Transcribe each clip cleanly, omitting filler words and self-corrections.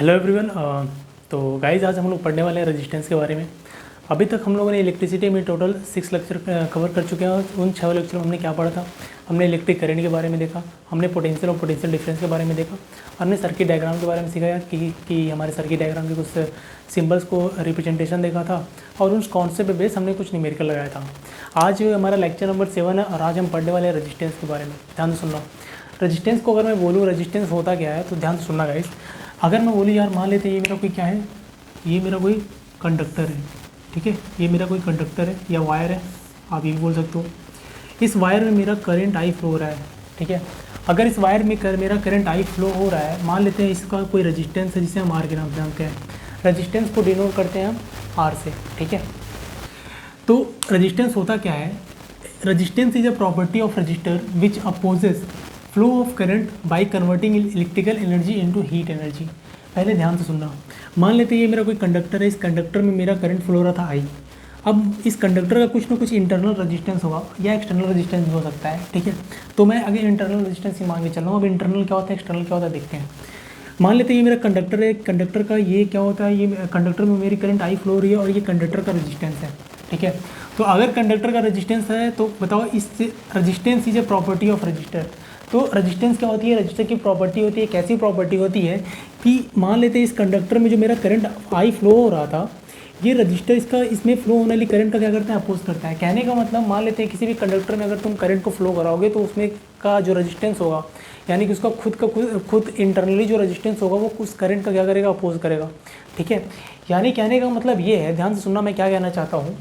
Hello everyone. तो guys आज हम लोग पढ़ने वाले हैं रेजिस्टेंस के बारे में। अभी तक हम लोगों ने इलेक्ट्रिसिटी में टोटल 6 लेक्चर कवर कर चुके हैं और उन 6 लेक्चर में हमने क्या पढ़ा था। हमने इलेक्ट्रिक करंट के बारे में देखा, हमने पोटेंशियल और पोटेंशियल डिफरेंस के बारे में देखा, हमने सर्किट डायग्राम के बारे में सीखा कि हमारे सर्किट डायग्राम के कुछ सिंबल्स को रिप्रेजेंटेशन देखा था और उस कॉन्सेप्ट पे बेस हमने कुछ न्यूमेरिकल लगाया था। आज हमारा लेक्चर नंबर 7 है और आज हम पढ़ने वाले हैं रेजिस्टेंस के बारे में। ध्यान से सुनना। रेजिस्टेंस को अगर मैं बोलूँ रेजिस्टेंस होता क्या है तो ध्यान से सुनना गाइस। अगर मैं बोलूँ यार मान लेते ये मेरा कोई क्या है, ये मेरा कोई कंडक्टर है, ठीक है, ये मेरा कोई कंडक्टर है या वायर है, आप ये भी बोल सकते हो। इस वायर में मेरा करंट आई फ्लो हो रहा है, ठीक है। अगर इस वायर में मेरा करंट आई फ्लो हो रहा है, मान लेते हैं इसका कोई रेजिस्टेंस है जिसे हम आर के नाम से जानते हैं। रेजिस्टेंस को डिनोट करते हैं हम आर से, ठीक है। तो रेजिस्टेंस होता क्या है? Resistance is a property of register which opposes flow of current by converting electrical energy into heat energy. पहले ध्यान से सुनना। मान लेते हैं ये मेरा कोई कंडक्टर है, इस कंडक्टर में मेरा करंट फ्लो हो रहा था आई। अब इस कंडक्टर का कुछ ना कुछ इंटरनल रेजिस्टेंस होगा या एक्सटर्नल रेजिस्टेंस भी हो सकता है, ठीक है। तो मैं अगर इंटरनल रेजिस्टेंस ही मान के चल रहा हूँ। अब इंटरनल क्या होता है, एक्सटर्नल क्या होता है, देखते हैं। मान लेते हैं ये मेरा कंडक्टर है, कंडक्टर का ये क्या होता है, ये कंडक्टर में मेरी करंट आई फ्लो हो रही है और ये कंडक्टर का रेजिस्टेंस है, ठीक है। तो अगर कंडक्टर का रेजिस्टेंस है तो बताओ इस resistance is a property of register. तो रेजिस्टेंस क्या होती है, रजिस्टर की प्रॉपर्टी होती है। कैसी प्रॉपर्टी होती है कि मान लेते हैं इस कंडक्टर में जो मेरा करंट आई फ्लो हो रहा था, ये रजिस्टर इसमें फ्लो होने वाली करंट का क्या करता है, अपोज करता है। कहने का मतलब मान लेते हैं किसी भी कंडक्टर में अगर तुम करंट को फ्लो कराओगे तो उसमें का जो रेजिस्टेंस होगा, यानी कि उसका खुद इंटरनली जो रेजिस्टेंस होगा वो उस करंट का क्या करेगा, अपोज करेगा, ठीक है। यानी कहने का मतलब ये है, ध्यान से सुनना मैं क्या कहना चाहता हूँ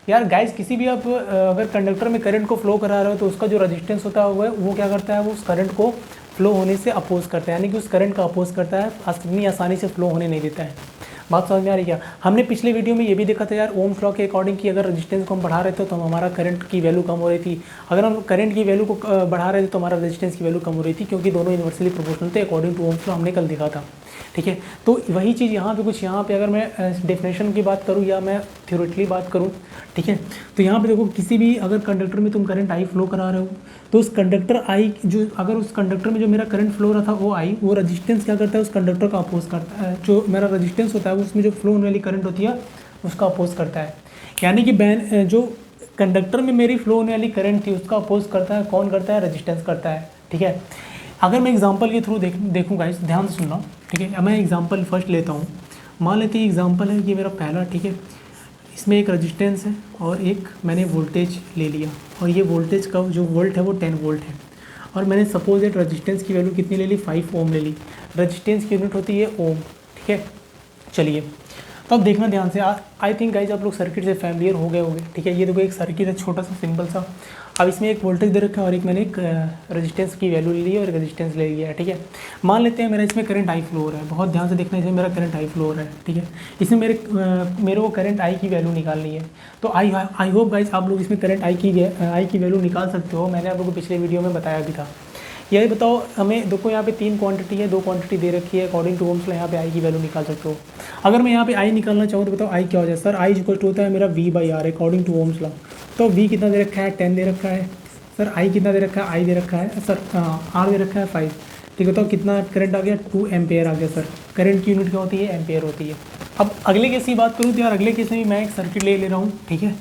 यार गाइस। किसी भी आप अगर कंडक्टर में करंट को फ्लो करा रहे हो तो उसका जो रेजिस्टेंस होता है वो क्या करता है, वो उस करंट को फ्लो होने से अपोज करता है, यानी कि उस करंट का अपोज करता है, इतनी आसानी से फ्लो होने नहीं देता है। बात समझ में आ रही क्या? हमने पिछले वीडियो में ये भी देखा था यार, ओम्स लॉ के अकॉर्डिंग कि अगर रेजिस्टेंस को हम बढ़ा रहे थे तो हमारा करंट की वैल्यू कम हो रही थी, अगर हम करंट की वैल्यू को बढ़ा रहे थे तो हमारा रेजिस्टेंस की वैल्यू कम हो रही थी, क्योंकि दोनों इन्वर्सली प्रोपोर्शनल थे अकॉर्डिंग टू ओम्स लॉ, हमने कल देखा था, ठीक है। तो वही चीज़ यहाँ पे कुछ यहाँ पे अगर मैं डेफिनेशन की बात करूँ या मैं थ्योरेटिकली बात करूँ, ठीक है। तो यहाँ पे देखो, किसी भी अगर कंडक्टर में तुम करंट आई फ्लो करा रहे हो तो उस कंडक्टर आई जो अगर उस कंडक्टर में जो मेरा करंट फ्लो रहा था वो आई, वो रेजिस्टेंस क्या करता है, उस कंडक्टर का अपोज करता है। जो मेरा रेजिस्टेंस होता है उसमें जो फ्लो होने वाली करंट होती है उसका अपोज करता है। यानी कि जो कंडक्टर में मेरी फ्लो होने वाली करंट थी उसका अपोज करता है, कौन करता है, रेजिस्टेंस करता है, ठीक है। अगर मैं एग्जांपल के थ्रू देखूँ गाइस, ध्यान से सुनना, ठीक है। मैं एग्जांपल फर्स्ट लेता हूँ। मान लेते हैं एग्जांपल है कि मेरा पहला, ठीक है, इसमें एक रेजिस्टेंस है और एक मैंने वोल्टेज ले लिया और ये वोल्टेज का जो वोल्ट है वो 10 वोल्ट है और मैंने सपोज दैट रेजिस्टेंस की वैल्यू कितनी ले ली, 5 ओम ले ली। रेजिस्टेंस की यूनिट होती है ओम, ठीक है। चलिए तो अब देखना ध्यान से। आई थिंक गाइज आप लोग सर्किट से फैमिलियर हो गए होंगे, ठीक है। ये देखो एक सर्किट है, छोटा सा सिंपल सा। अब इसमें एक वोल्टेज दे रखा है और एक मैंने एक रेजिस्टेंस की वैल्यू ले ली है और रेजिस्टेंस ले लिया है, ठीक है। मान लेते हैं मेरा इसमें करंट आई फ्लो हो रहा है, बहुत ध्यान से देखना, इसमें मेरा करंट आई फ्लो हो रहा है, ठीक है। इसमें मेरे को करंट आई की वैल्यू निकालनी है। तो आई होप गाइज आप लोग इसमें करंट आई की वैल्यू निकाल सकते हो। मैंने आप लोगों को पिछले वीडियो में बताया भी था। यही बताओ हमें, देखो यहाँ पे 3 क्वांटिटी है, 2 क्वांटिटी दे रखी है, अकॉर्डिंग टू ओम्स लॉ यहाँ पे आई की वैल्यू निकाल सकते हो। अगर मैं यहाँ पे आई निकालना चाहूँ तो बताओ आई क्या हो जाए, सर आई इक्वल टू होता है मेरा V/R according to Ohm's law. तो V कितना दे रखा है, 10 दे रखा है। सर आई कितना दे रखा है, आई दे रखा है सर, R दे रखा है 5, ठीक है। तो कितना करंट आ गया, 2 एम्पेयर आ गया। सर करंट की यूनिट क्या होती है, एम्पेयर होती है। अब अगले केस की बात करूँ तो यार अगले केस में भी मैं एक सर्किट ले रहा हूँ, ठीक है।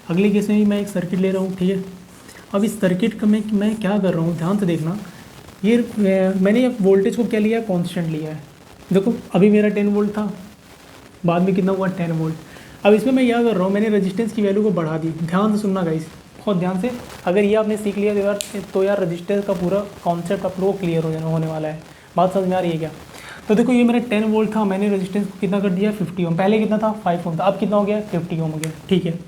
अगले केस में भी मैं एक सर्किट ले रहा हूँ, ठीक है। अब इस सर्किट का मैं क्या कर रहा हूँ, ध्यान से देखना। ये मैंने वोल्टेज को क्या लिया है, कांस्टेंट लिया है। देखो अभी मेरा 10 वोल्ट था, बाद में कितना हुआ, 10 वोल्ट। अब इसमें मैं क्या कर रहा हूँ, मैंने रेजिस्टेंस की वैल्यू को बढ़ा दी। ध्यान से सुनना गाइस, बहुत ध्यान से। अगर ये आपने सीख लिया तो यार रजिस्टेंस का पूरा कॉन्सेप्ट आप लोगों को क्लियर होने वाला है। बात समझ में आ रही है क्या? तो देखो ये मेरा 10 वोल्ट था, मैंने रेजिस्टेंस को कितना कर दिया, 50 ओम। पहले कितना था, 5 ओम था, अब कितना हो गया, 50 ओम हो गया, ठीक है।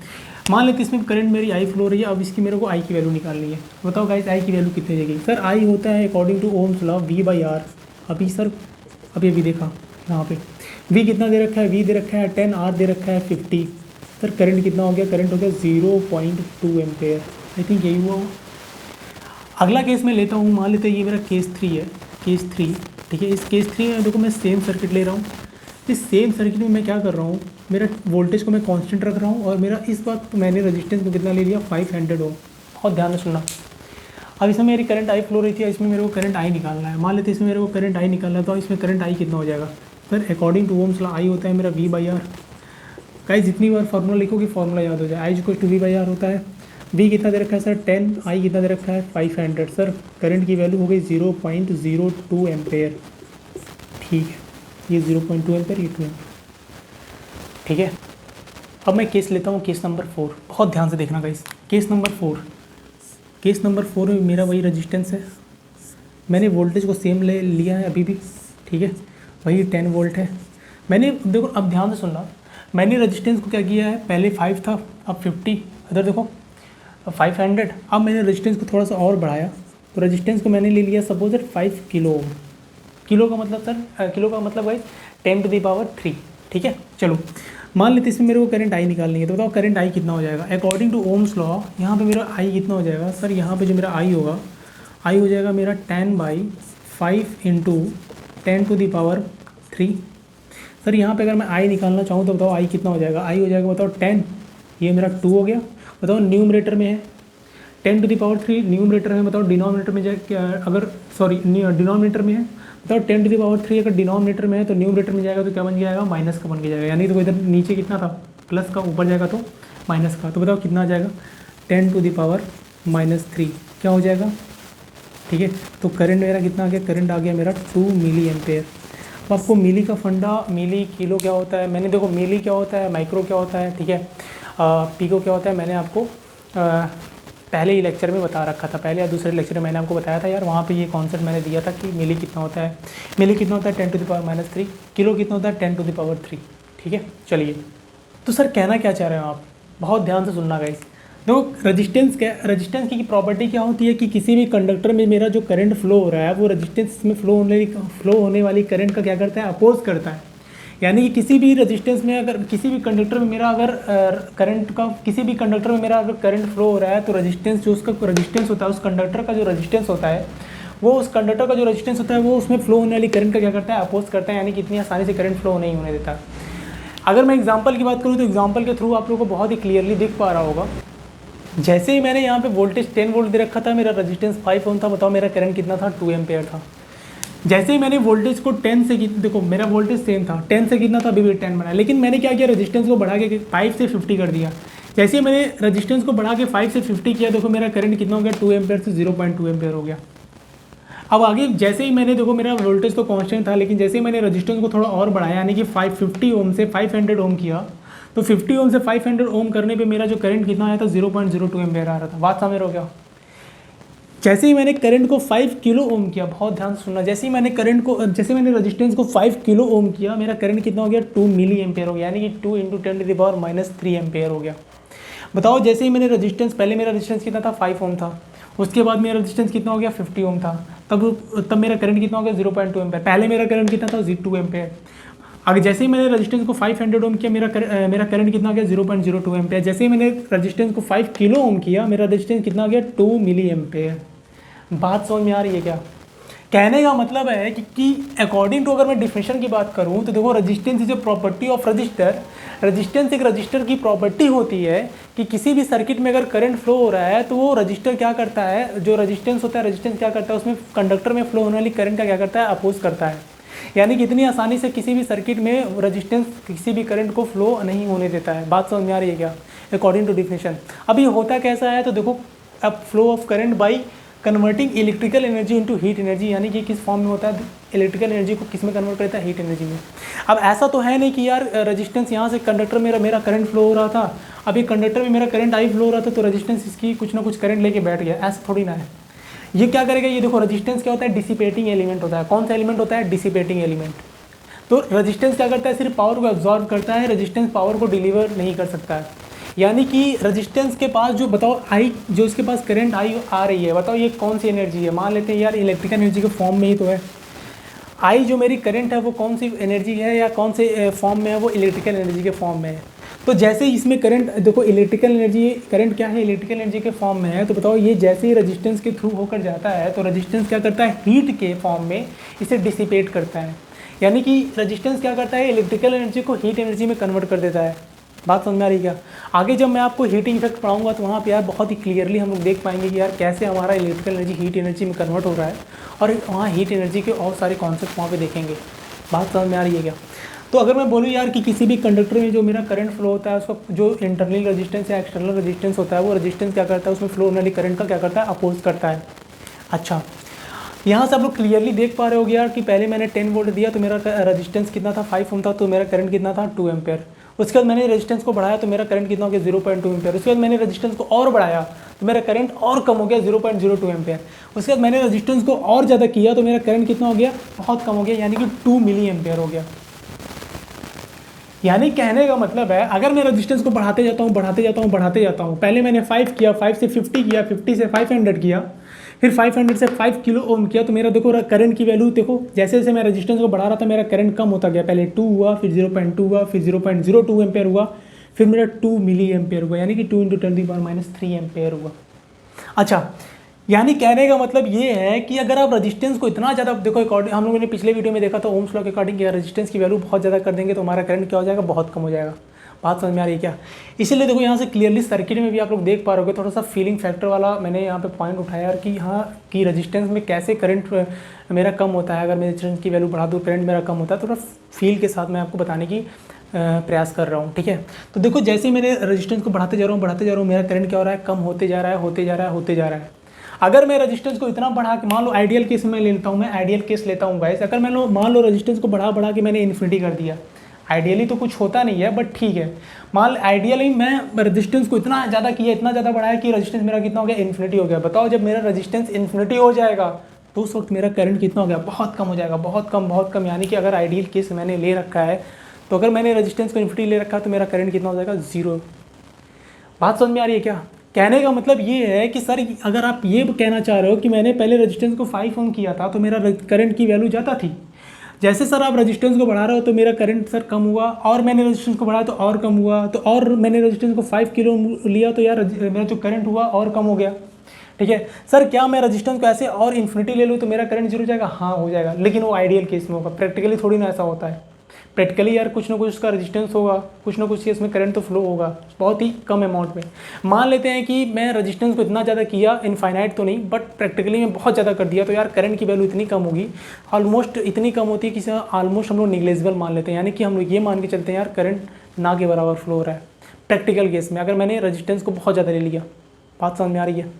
मान लेते इसमें करंट मेरी आई फ्लो रही है। अब इसकी मेरे को आई की वैल्यू निकालनी है। बताओ गाइस आई की वैल्यू कितनी देगी? सर आई होता है according to Ohm's law V/R। अभी सर अभी देखा यहाँ पे V कितना दे रखा है, V दे रखा है 10, R दे रखा है 50। सर करंट कितना हो गया, करंट हो गया 0.2 एम्पेयर। आई थिंक यही हुआ। अगला केस मैं लेता हूँ, मान लेते हैं ये मेरा केस 3 है, केस 3, ठीक है। इस केस 3 में देखो मैं सेम सर्किट ले रहा हूँ। इस सेम सर्किट में मैं क्या कर रहा हूँ, मेरा वोल्टेज को मैं कांस्टेंट रख रहा हूँ और मेरा इस वक्त मैंने रेजिस्टेंस को कितना ले लिया, 500 ओम। बहुत ध्यान से सुनना। अब इसमें मेरी करंट आई फ्लो रही थी, इसमें मेरे को करंट आई निकालना है। मान लेते इसमें मेरे को करंट आई निकालना है, तो इसमें करंट आई कितना हो जाएगा, sir according to Ohm's law I होता है मेरा V बाई आर। गाइस जितनी बार फार्मूला लिखोगे फार्मूला याद हो जाए। I equal to V by R होता है। V कितना दे रखा है सर 10, आई कितना दे रखा है 500। सर करंट की वैल्यू हो गई 0.02 एम्पेयर। ठीक है, ये 0.2 एम्पेयर, ये 2 एम्पेयर। ठीक है, अब मैं केस लेता हूँ, केस नंबर 4। बहुत ध्यान से देखना guys, case number 4। Case number 4 में मेरा वही रेजिस्टेंस है, मैंने वोल्टेज को सेम ले लिया है अभी भी। ठीक है, वही 10 वोल्ट है। मैंने देखो, अब ध्यान से सुनना, मैंने रेजिस्टेंस को क्या किया है, पहले 5 था, अब 50, इधर देखो 500। अब मैंने रेजिस्टेंस को थोड़ा सा और बढ़ाया, तो रेजिस्टेंस को मैंने ले लिया सपोज 5 किलो ओम। किलो का मतलब सर, किलो का मतलब भाई 10⁻3। ठीक है, चलो मान लेते इसमें मेरे को करंट आई निकालनी है, तो बताओ करंट आई कितना हो जाएगा अकॉर्डिंग टू ओम्स लॉ। यहाँ पे मेरा आई कितना हो जाएगा सर, यहाँ पे जो मेरा आई होगा, आई हो जाएगा मेरा 10/5 × 10⁻3। सर यहाँ पे अगर मैं आई निकालना चाहूँ तो बताओ आई कितना हो जाएगा, आई हो जाएगा बताओ 10, ये मेरा 2 हो गया। बताओ न्यूमरेटर में है 10⁻3, न्यूमरेटर में बताओ डिनोमिनेटर में जाए क्या, अगर सॉरी डिनोमिनेटर में है बताओ 10⁻3, अगर डिनोमिनेटर में है तो न्यूमरेटर में जाएगा तो क्या बन जाएगा, माइनस का बन के जाएगा। यानी तो इधर नीचे कितना था, प्लस का, ऊपर जाएगा तो माइनस का। तो बताओ कितना आ जाएगा 10⁻³ क्या हो जाएगा। ठीक है, तो करंट मेरा कितना आ गया, करंट आ गया मेरा 2 मिली एम्पेयर। अब आपको मिली का फंडा, मिली किलो क्या होता है, मैंने देखो मिली क्या होता है, माइक्रो क्या होता है, ठीक है, पीको क्या होता है, मैंने आपको पहले ही लेक्चर में बता रखा था, पहले या दूसरे लेक्चर में मैंने आपको बताया था यार, वहाँ पे ये कॉन्सेप्ट मैंने दिया था कि मिली कितना होता है, मिली कितना होता है 10⁻³ किलो कितना होता है 10⁻3। ठीक है, चलिए, तो सर कहना क्या चाह रहे हो आप, बहुत ध्यान से सुनना गाइस। देखो रेजिस्टेंस की प्रॉपर्टी क्या होती है कि किसी भी कंडक्टर में मेरा जो करंट फ्लो हो रहा है वो रेजिस्टेंस में फ्लो होने वाली करंट का क्या करता है, अपोज करता है। यानी कि किसी भी रेजिस्टेंस में अगर किसी भी कंडक्टर में मेरा अगर किसी भी कंडक्टर में मेरा अगर करंट फ्लो हो रहा है तो रेजिस्टेंस जो उसका रेजिस्टेंस होता है, उस कंडक्टर का जो रेजिस्टेंस होता है वो उस कंडक्टर का जो रेजिस्टेंस होता है वो उसमें फ्लो होने वाली करंट का क्या करता है, अपोज करता है। यानी कि इतनी आसानी से करंट फ्लो नहीं होने देता। अगर मैं एग्जाम्पल की बात करूँ तो एग्जाम्पल के थ्रू आप लोगों को बहुत ही क्लियरली दिख पा रहा होगा। जैसे ही मैंने यहाँ पे वोल्टेज 10 वोल्ट दे रखा था, मेरा रेजिस्टेंस 5 ओम था, बताओ मेरा करंट कितना था, 2 एम्पेयर था। जैसे ही मैंने वोल्टेज को 10 से, देखो मेरा वोल्टेज सेम था, 10 से कितना था, अभी भी 10 बनाया, लेकिन मैंने क्या किया, रेजिस्टेंस को बढ़ा के 5 से 50 कर दिया। जैसे ही मैंने रेजिस्टेंस को बढ़ा के 5 से 50 किया, देखो मेरा करंट कितना हो गया, 2 एम्पेयर से 0.2 एम्पेयर हो गया। अब आगे जैसे ही मैंने, देखो मेरा वोल्टेज तो कांस्टेंट था, लेकिन जैसे ही मैंने रेजिस्टेंस को थोड़ा और बढ़ाया, यानी कि 550 ओम से 500 ओम किया, तो 50 ओम से 500 ओम करने पे मेरा जो करंट कितना आया था, 0.02 एम्पेयर आ रहा था। बात समझ रहे हो क्या। जैसे ही मैंने करंट को 5 किलो ओम किया, बहुत ध्यान से सुनना, जैसे ही मैंने रेजिस्टेंस को 5 किलो ओम किया, मेरा करंट कितना हो गया, 2 मिली एम्पेयर हो गया, यानी कि 2 × 10⁻³ एम्पेयर हो गया। बताओ जैसे ही मैंने रेजिस्टेंस, पहले मेरा रेजिस्टेंस कितना था, 5 ओम था, उसके बाद मेरा रेजिस्टेंस कितना हो गया, 50 ओम था, तब मेरा करंट कितना हो गया, 0.2 एम्पेयर। पहले मेरा करंट कितना था, 2 एम्पेयर। आगे जैसे ही मैंने रेजिस्टेंस को 500 ओम किया, मेरा करंट कितना हो गया, 0.02 एम्पेयर। जैसे ही मैंने रेजिस्टेंस को 5 किलो ओम किया, मेरा रेजिस्टेंस कितना हो गया, 2 मिली एम्पेयर। बात समझ में आ रही है क्या। कहने का मतलब है कि अकॉर्डिंग टू, अगर मैं डिफिनेशन की बात करूं तो देखो, resistance is a property of register. Resistance एक रजिस्टर की प्रॉपर्टी होती है कि किसी भी सर्किट में अगर करंट फ्लो हो रहा है तो वो रजिस्टर क्या करता है, जो रेजिस्टेंस होता है, रेजिस्टेंस क्या करता है, उसमें कंडक्टर में फ्लो होने वाली करंट का क्या करता है, अपोज करता है। यानी कि इतनी आसानी से किसी भी सर्किट में रेजिस्टेंस किसी भी करंट को फ्लो नहीं होने देता है। बात समझ में आ रही है क्या, अकॉर्डिंग टू डिफिनेशन। अब ये होता कैसा है, तो देखो, अब flow of current by converting electrical energy into heat energy. यानी कि किस फॉर्म में होता है, इलेक्ट्रिकल एनर्जी को किस में कन्वर्ट करता है, हीट एनर्जी में। अब ऐसा तो है नहीं कि यार रेजिस्टेंस यहाँ से कंडक्टर में मेरा करंट फ्लो हो रहा था, अभी कंडक्टर में मेरा करंट आई फ्लो हो रहा था, तो रेजिस्टेंस इसकी कुछ ना कुछ करंट लेके बैठ गया, ऐसा थोड़ी ना है। ये क्या करेगा, ये देखो रेजिस्टेंस क्या होता है, डिसिपेटिंग एलिमेंट होता है। कौन सा एलिमेंट होता है, डिसिपेटिंग एलिमेंट। तो रेजिस्टेंस क्या करता है, सिर्फ पावर को एब्जॉर्ब करता है, रेजिस्टेंस पावर को डिलीवर नहीं कर सकता है। यानी कि रेजिस्टेंस के पास जो, बताओ आई, जो इसके पास करंट आई आ रही है, बताओ ये कौन सी एनर्जी है। मान लेते हैं यार इलेक्ट्रिकल एनर्जी के फॉर्म में ही तो है। आई जो मेरी करंट है वो कौन सी एनर्जी है, या कौन से फॉर्म में है, वो इलेक्ट्रिकल एनर्जी के फॉर्म में है। तो जैसे ही इसमें करंट, देखो इलेक्ट्रिकल एनर्जी, करंट क्या है, इलेक्ट्रिकल एनर्जी के फॉर्म में है, तो बताओ ये जैसे ही रेजिस्टेंस के थ्रू होकर जाता है तो रेजिस्टेंस क्या करता है, हीट के फॉर्म में इसे डिसिपेट करता है। यानी कि रेजिस्टेंस क्या करता है, इलेक्ट्रिकल एनर्जी को हीट एनर्जी में कन्वर्ट कर देता है। बात समझ में आ रही क्या। आगे जब मैं आपको हीटिंग इफेक्ट पढ़ाऊंगा तो वहाँ पे यार बहुत ही क्लियरली हम लोग देख पाएंगे कि यार कैसे हमारा इलेक्ट्रिकल एनर्जी हीट एनर्जी में कन्वर्ट हो रहा है, और वहाँ हीट एनर्जी के और सारे कॉन्सेप्ट वहाँ पे देखेंगे। बात समझ में आ रही है क्या? तो अगर मैं बोलूँ यार कि किसी भी कंडक्टर में जो मेरा करंट फ्लो होता है उसका जो इंटरनल रेजिस्टेंस या एक्सटर्नल रेजिस्टेंस होता है वो रेजिस्टेंस क्या करता है, उसमें फ्लो होने वाली करंट का क्या करता है, अपोज करता है। अच्छा, यहाँ से आप लोग क्लियरली देख पा रहे हो यार कि पहले मैंने 10 वोल्ट दिया तो मेरा रेजिस्टेंस कितना था, 5 ओम था, तो मेरा करंट कितना था, 2 एम्पेयर। उसके बाद मैंने रेजिस्टेंस को बढ़ाया तो मेरा करंट कितना हो गया, 0.2 एम्पेयर। उसके बाद मैंने रेजिस्टेंस को और बढ़ाया तो मेरा करंट और कम हो गया, 0.02 एम्पेयर। उसके बाद मैंने रेजिस्टेंस को और ज़्यादा किया तो मेरा करंट कितना हो गया, बहुत कम हो गया, यानी कि 2 मिली एम्पेयर हो गया। यानी कहने का मतलब है अगर मैं रेजिस्टेंस को बढ़ाते जाता हूँ, पहले मैंने 5 किया, 5 से 50 किया, 50 से 500 किया, फिर 500 से 5 किलो ओम किया, तो मेरा देखो करंट की वैल्यू देखो, जैसे जैसे मैं रेजिस्टेंस को बढ़ा रहा था मेरा करंट कम होता गया। पहले 2 हुआ, फिर 0.2 हुआ, फिर 0.02 एम्पेयर हुआ, फिर मेरा 2 मिली एम्पेयर हुआ, यानी कि 2 × 10⁻³ एम्पेयर हुआ। अच्छा, यानी कहने का मतलब ये है कि अगर आप रेजिस्टेंस को इतना ज़्यादा देखो, हम लोगों ने पिछले वीडियो में देखा था ओम्स लॉ के अकॉर्डिंग कि रेजिस्टेंस की वैल्यू बहुत ज़्यादा कर देंगे तो हमारा करंट क्या हो जाएगा, बहुत कम हो जाएगा। बात समझ में आ रही है क्या? इसीलिए देखो यहाँ से क्लियरली सर्किट में भी आप लोग देख पा रहे हो, थोड़ा सा फीलिंग फैक्टर वाला मैंने यहाँ पे पॉइंट उठाया कि हाँ कि रेजिस्टेंस में कैसे करंट मेरा कम होता है। अगर मैं रेजिस्टेंस की वैल्यू बढ़ा दूँ करंट मेरा कम होता है, थोड़ा फील के साथ मैं आपको बताने की प्रयास कर रहा हूँ, ठीक है। तो देखो जैसे मैंने रेजिस्टेंस को बढ़ाते जा रहा हूँ मेरा करंट क्या हो रहा है, कम होते जा रहा है। अगर मैं रेजिस्टेंस को इतना बढ़ा के, मान लो आइडियल केस में लेता हूँ, मैं आइडियल केस लेता हूँ गाइस, अगर मैं मान लो रेजिस्टेंस को बढ़ा के मैंने इन्फिनिटी कर दिया, आइडियली तो कुछ होता नहीं है बट ठीक है, मान आइडियली मैं रेजिस्टेंस को इतना ज़्यादा किया, इतना ज़्यादा बढ़ाया कि रेजिस्टेंस मेरा कितना हो गया, इन्फिनिटी हो गया। बताओ जब मेरा रेजिस्टेंस इन्फिनिटी हो जाएगा तो उस वक्त मेरा करंट कितना हो गया, बहुत कम हो जाएगा, बहुत कम। यानी कि अगर आइडियल केस मैंने ले रखा है तो अगर मैंने रेजिस्टेंस को इन्फिनिटी ले रखा है तो मेरा करंट कितना हो जाएगा, 0। बात समझ में आ रही है क्या? कहने का मतलब ये है कि सर अगर आप ये कहना चाह रहे हो कि मैंने पहले रेजिस्टेंस को 5 ओम किया था तो मेरा करंट की वैल्यू ज़्यादा थी, जैसे सर आप रेजिस्टेंस को बढ़ा रहे हो तो मेरा करंट सर कम हुआ, और मैंने रेजिस्टेंस को बढ़ाया तो और कम हुआ, तो और मैंने रेजिस्टेंस को 5 किलो लिया तो यार मेरा जो करंट हुआ और कम हो गया, ठीक है। सर क्या मैं रेजिस्टेंस को ऐसे और इन्फिनिटी ले लूँ तो मेरा करंट 0 हो जाएगा? हाँ हो जाएगा, लेकिन वो आइडियल केस में होगा, प्रैक्टिकली थोड़ी ना ऐसा होता है। प्रैक्टिकली यार कुछ ना कुछ उसका रेजिस्टेंस होगा, कुछ ना कुछ इसमें करंट तो फ्लो होगा, बहुत ही कम अमाउंट में। मान लेते हैं कि मैं रेजिस्टेंस को इतना ज़्यादा किया, इनफाइनाइट तो नहीं बट प्रैक्टिकली में बहुत ज़्यादा कर दिया, तो यार करंट की वैल्यू इतनी कम होगी, ऑलमोस्ट इतनी कम होती है कि ऑलमोस्ट हम लोग निग्लेजिबल मान लेते हैं, यानी कि हम लोग ये मान के चलते हैं यार करंट ना के बराबर फ्लो हो रहा है प्रैक्टिकल केस में, अगर मैंने रेजिस्टेंस को बहुत ज़्यादा ले लिया। बात समझ में आ रही है?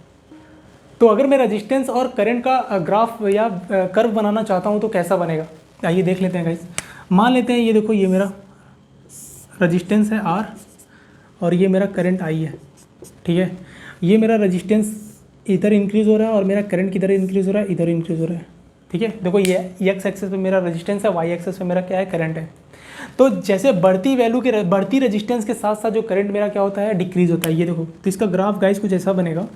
तो अगर मैं रेजिस्टेंस और करंट का ग्राफ या कर्व बनाना चाहता हूँ तो कैसा बनेगा, आइए देख लेते हैं गाइस। मान लेते हैं ये देखो, ये मेरा रेजिस्टेंस है R और ये मेरा करंट I है, ठीक है। ये मेरा रेजिस्टेंस इधर इंक्रीज़ हो रहा है और मेरा करंट किधर इंक्रीज़ हो रहा है, इधर इंक्रीज़ हो रहा है, ठीक है। देखो ये एक्स एक्सेस पे मेरा रेजिस्टेंस है, वाई एक्सेस पे मेरा क्या है, करंट है। तो जैसे बढ़ती वैल्यू के बढ़ती रेजिस्टेंस के साथ साथ जो करंट मेरा क्या होता है, डिक्रीज़ होता है। ये देखो, तो इसका ग्राफ गाइस कुछ ऐसा बनेगा,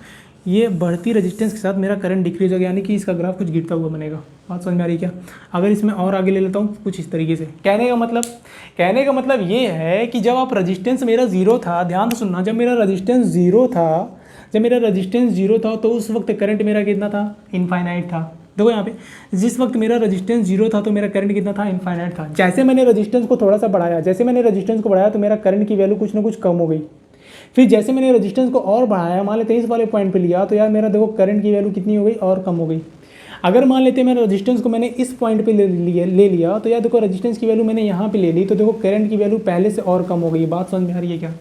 ये बढ़ती रेजिस्टेंस के साथ मेरा करंट डिक्रीज हो गया, यानी कि इसका ग्राफ कुछ गिरता हुआ बनेगा। बात समझ में आ रही है क्या? अगर इसमें और आगे ले लेता हूँ कुछ इस तरीके से, कहने का मतलब ये है कि जब आप रेजिस्टेंस मेरा 0 था, ध्यान से सुनना, जब मेरा रेजिस्टेंस 0 था तो उस वक्त करंट मेरा कितना था, इनफाइनाइट था। देखो यहाँ पे जिस वक्त मेरा रेजिस्टेंस 0 था तो मेरा करंट कितना था, इनफाइनाइट था। जैसे मैंने रेजिस्टेंस को थोड़ा सा बढ़ाया, तो मेरा करंट की वैल्यू कुछ ना कुछ कम हो गई। फिर जैसे मैंने रेजिस्टेंस को और बढ़ाया, मान लेते हैं इस वाले पॉइंट पे लिया, तो यार मेरा देखो करंट की वैल्यू कितनी हो गई, और कम हो गई। अगर मान लेते हैं मेरा रेजिस्टेंस को मैंने इस पॉइंट पे ले लिया, तो यार देखो रेजिस्टेंस की वैल्यू मैंने यहाँ पे ले ली, तो देखो करंट की वैल्यू पहले से और कम हो गई। बात समझ में आ रही है क्या?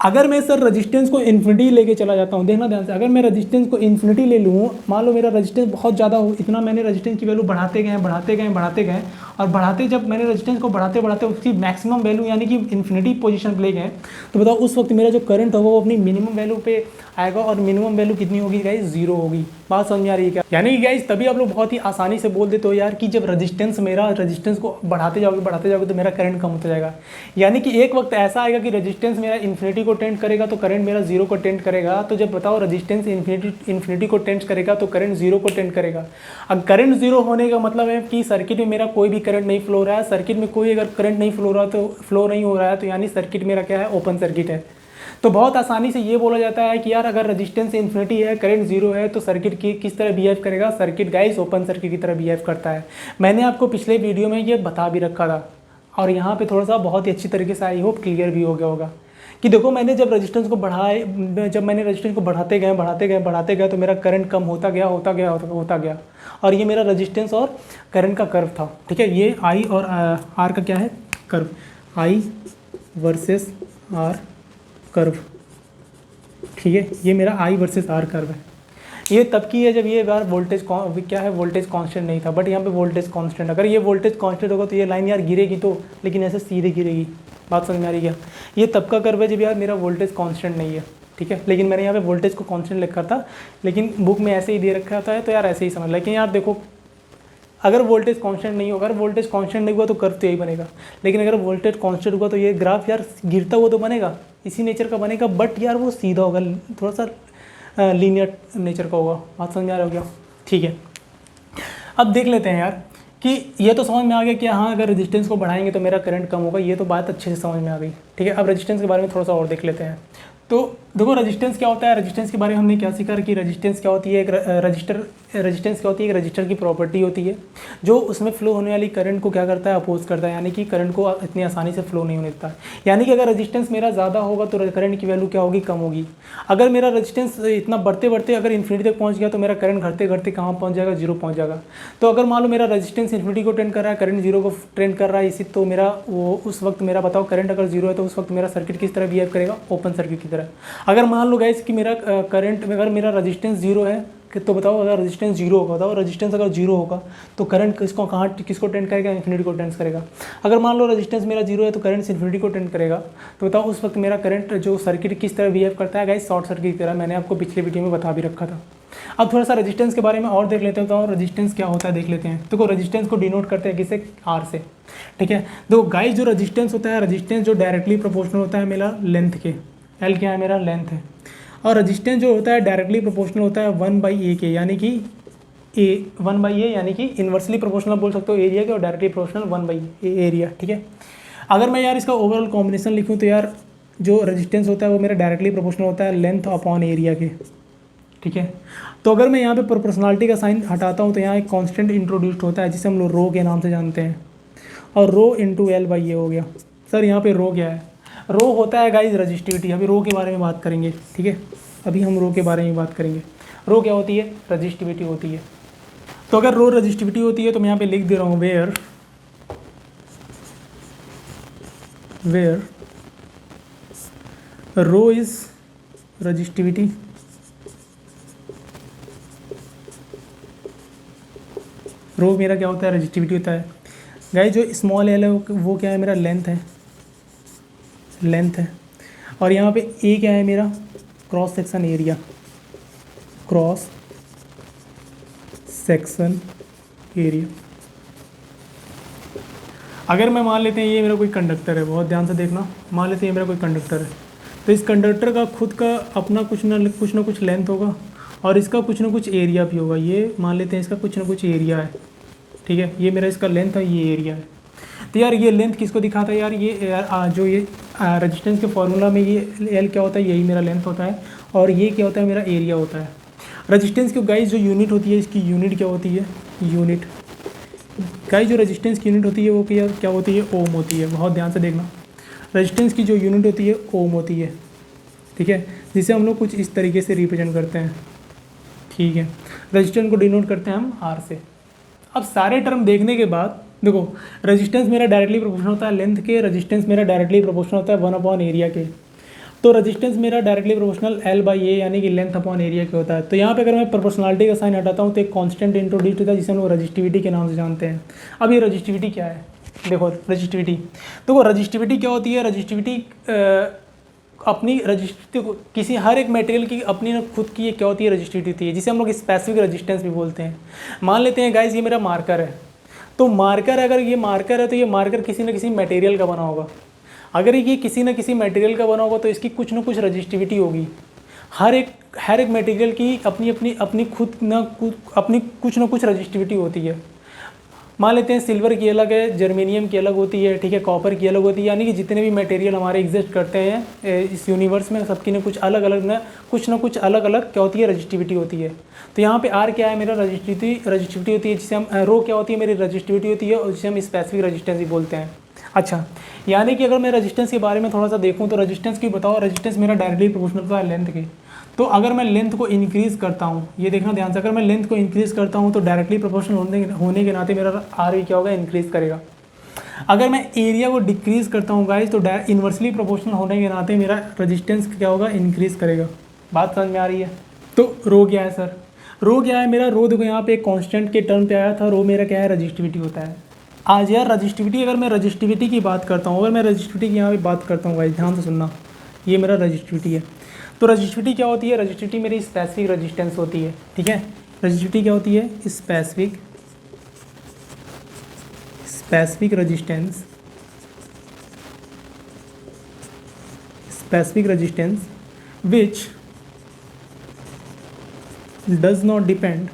अगर मैं सर रेजिस्टेंस को इन्फिनिटी लेके चला जाता हूँ, देखना ध्यान से, अगर मैं रेजिस्टेंस को इन्फिनिटी ले लूँ, मान लो मेरा रेजिस्टेंस बहुत ज़्यादा हो, इतना मैंने रेजिस्टेंस की वैल्यू बढ़ाते गए और जब मैंने रेजिस्टेंस को बढ़ाते उसकी मैक्सिमम वैल्यू यानी कि इन्फिनिटी पोजीशन पे ले गए, तो बताओ उस वक्त मेरा जो करंट होगा वो अपनी मिनिमम वैल्यू पे आएगा, और मिनिमम वैल्यू कितनी होगी गाइस, 0 होगी। बात समझ में आ रही है क्या? यानी कि गाइस तभी आप लोग बहुत ही आसानी से बोल देते हो यार कि जब रेजिस्टेंस को बढ़ाते जाओगे तो मेरा करंट कम होता जाएगा। यानी कि एक वक्त ऐसा आएगा कि रेजिस्टेंस मेरा इन्फिनिटी को टेंड करेगा तो करंट मेरा 0 को टेंड करेगा। तो जब बताओ रेजिस्टेंस इन्फिनिटी को टेंड करेगा तो करंट 0 को टेंड करेगा। अब करंट 0 होने का मतलब है कि सर्किट में मेरा कोई भी करंट नहीं फ्लो हो रहा है। सर्किट में कोई अगर करंट नहीं फ्लो नहीं हो रहा है तो यानी सर्किट मेरा क्या है, ओपन सर्किट है। तो बहुत आसानी से ये बोला जाता है कि यार अगर रेजिस्टेंस इन्फिनिटी है, करंट 0 है, तो सर्किट की किस तरह बिहेव करेगा, सर्किट गाइस ओपन सर्किट की तरह बिहेव करता है। मैंने आपको पिछले वीडियो में ये बता भी रखा था, और यहाँ पे थोड़ा सा बहुत ही अच्छी तरीके से आई होप क्लियर भी हो गया होगा कि देखो मैंने जब रेजिस्टेंस को बढ़ाते गए तो मेरा करंट कम होता गया और ये मेरा रेजिस्टेंस और करंट का कर्व था। ठीक है, ये आई और आर का क्या है, curve, I versus R curve. ठीक है, ये मेरा आई वर्सेस आर कर्व है। ये तब की है जब ये बार वोल्टेज क्या है, वोल्टेज कांस्टेंट नहीं था, बट यहाँ पे वोल्टेज कांस्टेंट। अगर ये वोल्टेज कांस्टेंट होगा तो ये लाइन यार गिरेगी तो, लेकिन ऐसे सीधे गिरेगी। बात समझ में आ रही क्या? ये तब का कर्व है जब यार मेरा वोल्टेज कांस्टेंट नहीं है। ठीक है, लेकिन मैंने यहाँ पे वोल्टेज को कांस्टेंट लिखा था, लेकिन बुक में ऐसे ही दे रखा था, तो यार ऐसे ही समझ। लेकिन यार देखो, अगर वोल्टेज कांस्टेंट नहीं होगा, अगर वोल्टेज कांस्टेंट नहीं हुआ तो कर्व तो यही बनेगा, लेकिन अगर वोल्टेज कांस्टेंट हुआ तो ये ग्राफ यार गिरता हुआ तो बनेगा, इसी नेचर का बनेगा, बट यार वो सीधा होगा, थोड़ा सा लीनियर नेचर का होगा। बात समझ में आ रहा हो क्या? ठीक है, अब देख लेते हैं यार कि ये तो समझ में आ गया कि हाँ अगर रेजिस्टेंस को बढ़ाएंगे तो मेरा करंट कम होगा, ये तो बात अच्छे से समझ में आ गई। ठीक है, अब रेजिस्टेंस के बारे में थोड़ा सा और देख लेते हैं। तो देखो रेजिस्टेंस क्या होता है, रेजिस्टेंस के बारे में हमने क्या सीखा कि रेजिस्टेंस क्या होती है, एक रेजिस्टेंस क्या होती है, एक रजिस्टर की प्रॉपर्टी होती है जो उसमें फ्लो होने वाली करंट को क्या करता है, अपोज करता है, यानी कि करंट को इतनी आसानी से फ्लो नहीं होने देता। यानी कि अगर रेजिस्टेंस मेरा ज़्यादा होगा तो करंट की वैल्यू क्या होगी, कम होगी। अगर मेरा रेजिस्टेंस इतना बढ़ते बढ़ते अगर इन्फिनिटी तक पहुँच गया तो मेरा करंट घटते घटते कहाँ पहुँच जाएगा, जीरो पहुँच जाएगा। तो अगर मान लो मेरा रेजिस्टेंस इन्फिनिटी को ट्रेंड कर रहा है, करंट जीरो को ट्रेंड कर रहा है, इसी तो मेरा वो उस वक्त मेरा बताओ करंट अगर जीरो है तो उस वक्त मेरा सर्किट किस तरह बिहेव करेगा, ओपन सर्किट की तरह। अगर मान लो गाइस कि मेरा करंट में अगर मेरा रेजिस्टेंस जीरो है तो बताओ अगर रेजिस्टेंस जीरो होगा, बताओ रेजिस्टेंस अगर जीरो होगा तो करंट किसको टेंड करेगा, इन्फिनिटी को टेंड करेगा। अगर मान लो रेजिस्टेंस मेरा जीरो है तो करंट इन्फिनिटी को टेंड करेगा, तो बताओ उस वक्त मेरा करंट जो सर्किट किस तरह बिहेव करता है गाइस, शॉर्ट सर्किट की तरह। मैंने आपको पिछले वीडियो में बता भी रखा था। अब थोड़ा सा रेजिस्टेंस के बारे में और देख लेते हैं, तो रेजिस्टेंस क्या होता है देख लेते हैं। देखो रेजिस्टेंस को डिनोट करते हैं किससे, आर से। ठीक है, देखो गाइस जो रेजिस्टेंस होता है, रेजिस्टेंस जो डायरेक्टली प्रोपोर्शनल होता है मेरा लेंथ के, एल क्या है मेरा लेंथ है, और रेजिस्टेंस जो होता है डायरेक्टली प्रोपोर्शनल होता है 1/a के, यानी कि ए 1/a यानी कि इन्वर्सली प्रोपोर्शनल बोल सकते हो एरिया के, और डायरेक्टली प्रोपोर्शनल 1/a एरिया। ठीक है, अगर मैं यार इसका ओवरऑल कॉम्बिनेशन लिखूँ तो यार जो रेजिस्टेंस होता है वो मेरा डायरेक्टली प्रोपोर्शनल होता है लेंथ अपॉन एरिया के। ठीक है, तो अगर मैं यहाँ पे प्रोपोर्शनलिटी का साइन हटाता हूँ तो यहाँ एक कांस्टेंट इंट्रोड्यूस्ड होता है जिसे हम लोग रो के नाम से जानते हैं, और रो इंटू L/A हो गया। सर यहाँ पे रो क्या है, रो होता है गाइज रजिस्टिविटी। अभी रो के बारे में बात करेंगे। ठीक है, अभी हम रो के बारे में बात करेंगे। रो क्या होती है, रजिस्टिविटी होती है। तो अगर रो रजिस्टिविटी होती है तो मैं यहाँ पे लिख दे रहा हूँ वेयर रो इज रजिस्टिविटी रो मेरा क्या होता है, रजिस्टिविटी होता है। गाइस जो स्मॉल एल है वो क्या है मेरा लेंथ है, और यहाँ पे ए क्या है मेरा क्रॉस सेक्शन एरिया। अगर मैं मान लेते हैं ये मेरा कोई कंडक्टर है, बहुत ध्यान से देखना, मान लेते हैं ये मेरा कोई कंडक्टर है, तो इस कंडक्टर का खुद का अपना कुछ ना कुछ लेंथ होगा और इसका कुछ ना कुछ एरिया भी होगा। ये मान लेते हैं इसका कुछ ना कुछ एरिया है। ठीक है, ये मेरा इसका लेंथ है, ये एरिया है। तो यार ये लेंथ किसको दिखाता है यार, ये जो ये रेजिस्टेंस के फॉर्मूला में ये एल क्या होता है, यही मेरा लेंथ होता है, और ये क्या होता है मेरा एरिया होता है। रेजिस्टेंस की गाइस जो यूनिट होती है, इसकी यूनिट क्या होती है, यूनिट गाइस जो रेजिस्टेंस की यूनिट होती है वो क्या होती है, ओम होती है। बहुत ध्यान से देखना, रेजिस्टेंस की जो यूनिट होती है ओम होती है। ठीक है, जिसे हम लोग कुछ इस तरीके से रिप्रेजेंट करते हैं। ठीक है, रेजिस्टेंस को डिनोट करते हैं हम आर से। अब सारे टर्म देखने के बाद देखो रेजिस्टेंस मेरा डायरेक्टली प्रोपोर्शनल होता है लेंथ के, रेजिस्टेंस मेरा डायरेक्टली प्रोपोर्शनल होता है 1/, एरिया के। तो रेजिस्टेंस मेरा डायरेक्टली प्रोपोर्शनल L/A यानी कि लेंथ अपॉन एरिया के होता है। तो यहाँ पे अगर मैं प्रोपोर्शनलिटी का साइन हटाता हूँ तो एक कांस्टेंट इंट्रोड्यूस होता है जिसे हम लोग रजिस्टिविटी के नाम से जानते हैं। अब ये रजिस्टिविटी क्या है, देखो रजिस्टिविटी क्या होती है, रजिस्टिविटी अपनी रजिस्टिविटी किसी हर एक मटेरियल की अपनी खुद की क्या होती है, रजिस्टिविटी होती है, जिसे हम लोग स्पेसिफिक रेजिस्टेंस भी बोलते हैं। मान लेते हैं गाइस ये मेरा मार्कर है, तो मार्कर अगर ये मार्कर है तो ये मार्कर किसी न किसी मटेरियल का बना होगा। अगर ये किसी न किसी मटेरियल का बना होगा तो इसकी कुछ ना कुछ रजिस्टिविटी होगी। हर एक मटेरियल की अपनी कुछ ना कुछ रजिस्टिविटी होती है। मान लेते हैं सिल्वर की अलग है, जर्मेनियम की अलग होती है, ठीक है, कॉपर की अलग होती है, यानी कि जितने भी मटेरियल हमारे एग्जिस्ट करते हैं इस यूनिवर्स में सबकी ने कुछ अलग अलग क्या होती है, रजिस्टिविटी होती है। तो यहाँ पे आर क्या है मेरा रजिस्टिविटी होती है, जिसे हम रो क्या होती है मेरी रजिस्टिविटी होती है, और जिसे हम स्पेसिफिक रजिस्टेंस भी बोलते हैं। अच्छा, यानी कि अगर मैं रेजिस्टेंस के बारे में थोड़ा सा देखूं तो रेजिस्टेंस की बताओ, रेजिस्टेंस मेरा डायरेक्टली प्रोपोर्शनल है लेंथ के। तो अगर मैं लेंथ को इंक्रीज़ करता हूं, ये देखना ध्यान से, अगर मैं लेंथ को इंक्रीज़ करता हूं तो डायरेक्टली प्रोपोर्शनल होने के नाते मेरा आर भी क्या होगा, इंक्रीज़ करेगा। अगर मैं एरिया को डिक्रीज़ करता हूँ गाइज तो इन्वर्सली प्रोपोर्शनल होने के नाते मेरा रेजिस्टेंस क्या होगा, इंक्रीज़ करेगा। बात समझ में आ रही है। तो रो क्या है सर, रो क्या है मेरा, रो देखो यहाँ पे एक कांस्टेंट के टर्म पे आया था, रो मेरा क्या है, रजिस्टिविटी होता है। आज यार रजिस्टिविटी, अगर मैं रजिस्टिविटी की बात करता हूँ, अगर मैं रजिस्टिविटी की यहाँ पे बात करता हूँ गाइज, ध्यान से सुनना, ये मेरा रजिस्टिविटी है। तो रजिस्टिविटी क्या होती है, रजिस्टिविटी मेरी स्पेसिफिक रजिस्टेंस होती है, ठीक है। रजिस्टिविटी क्या होती है, specific resistance, specific resistance which does not depend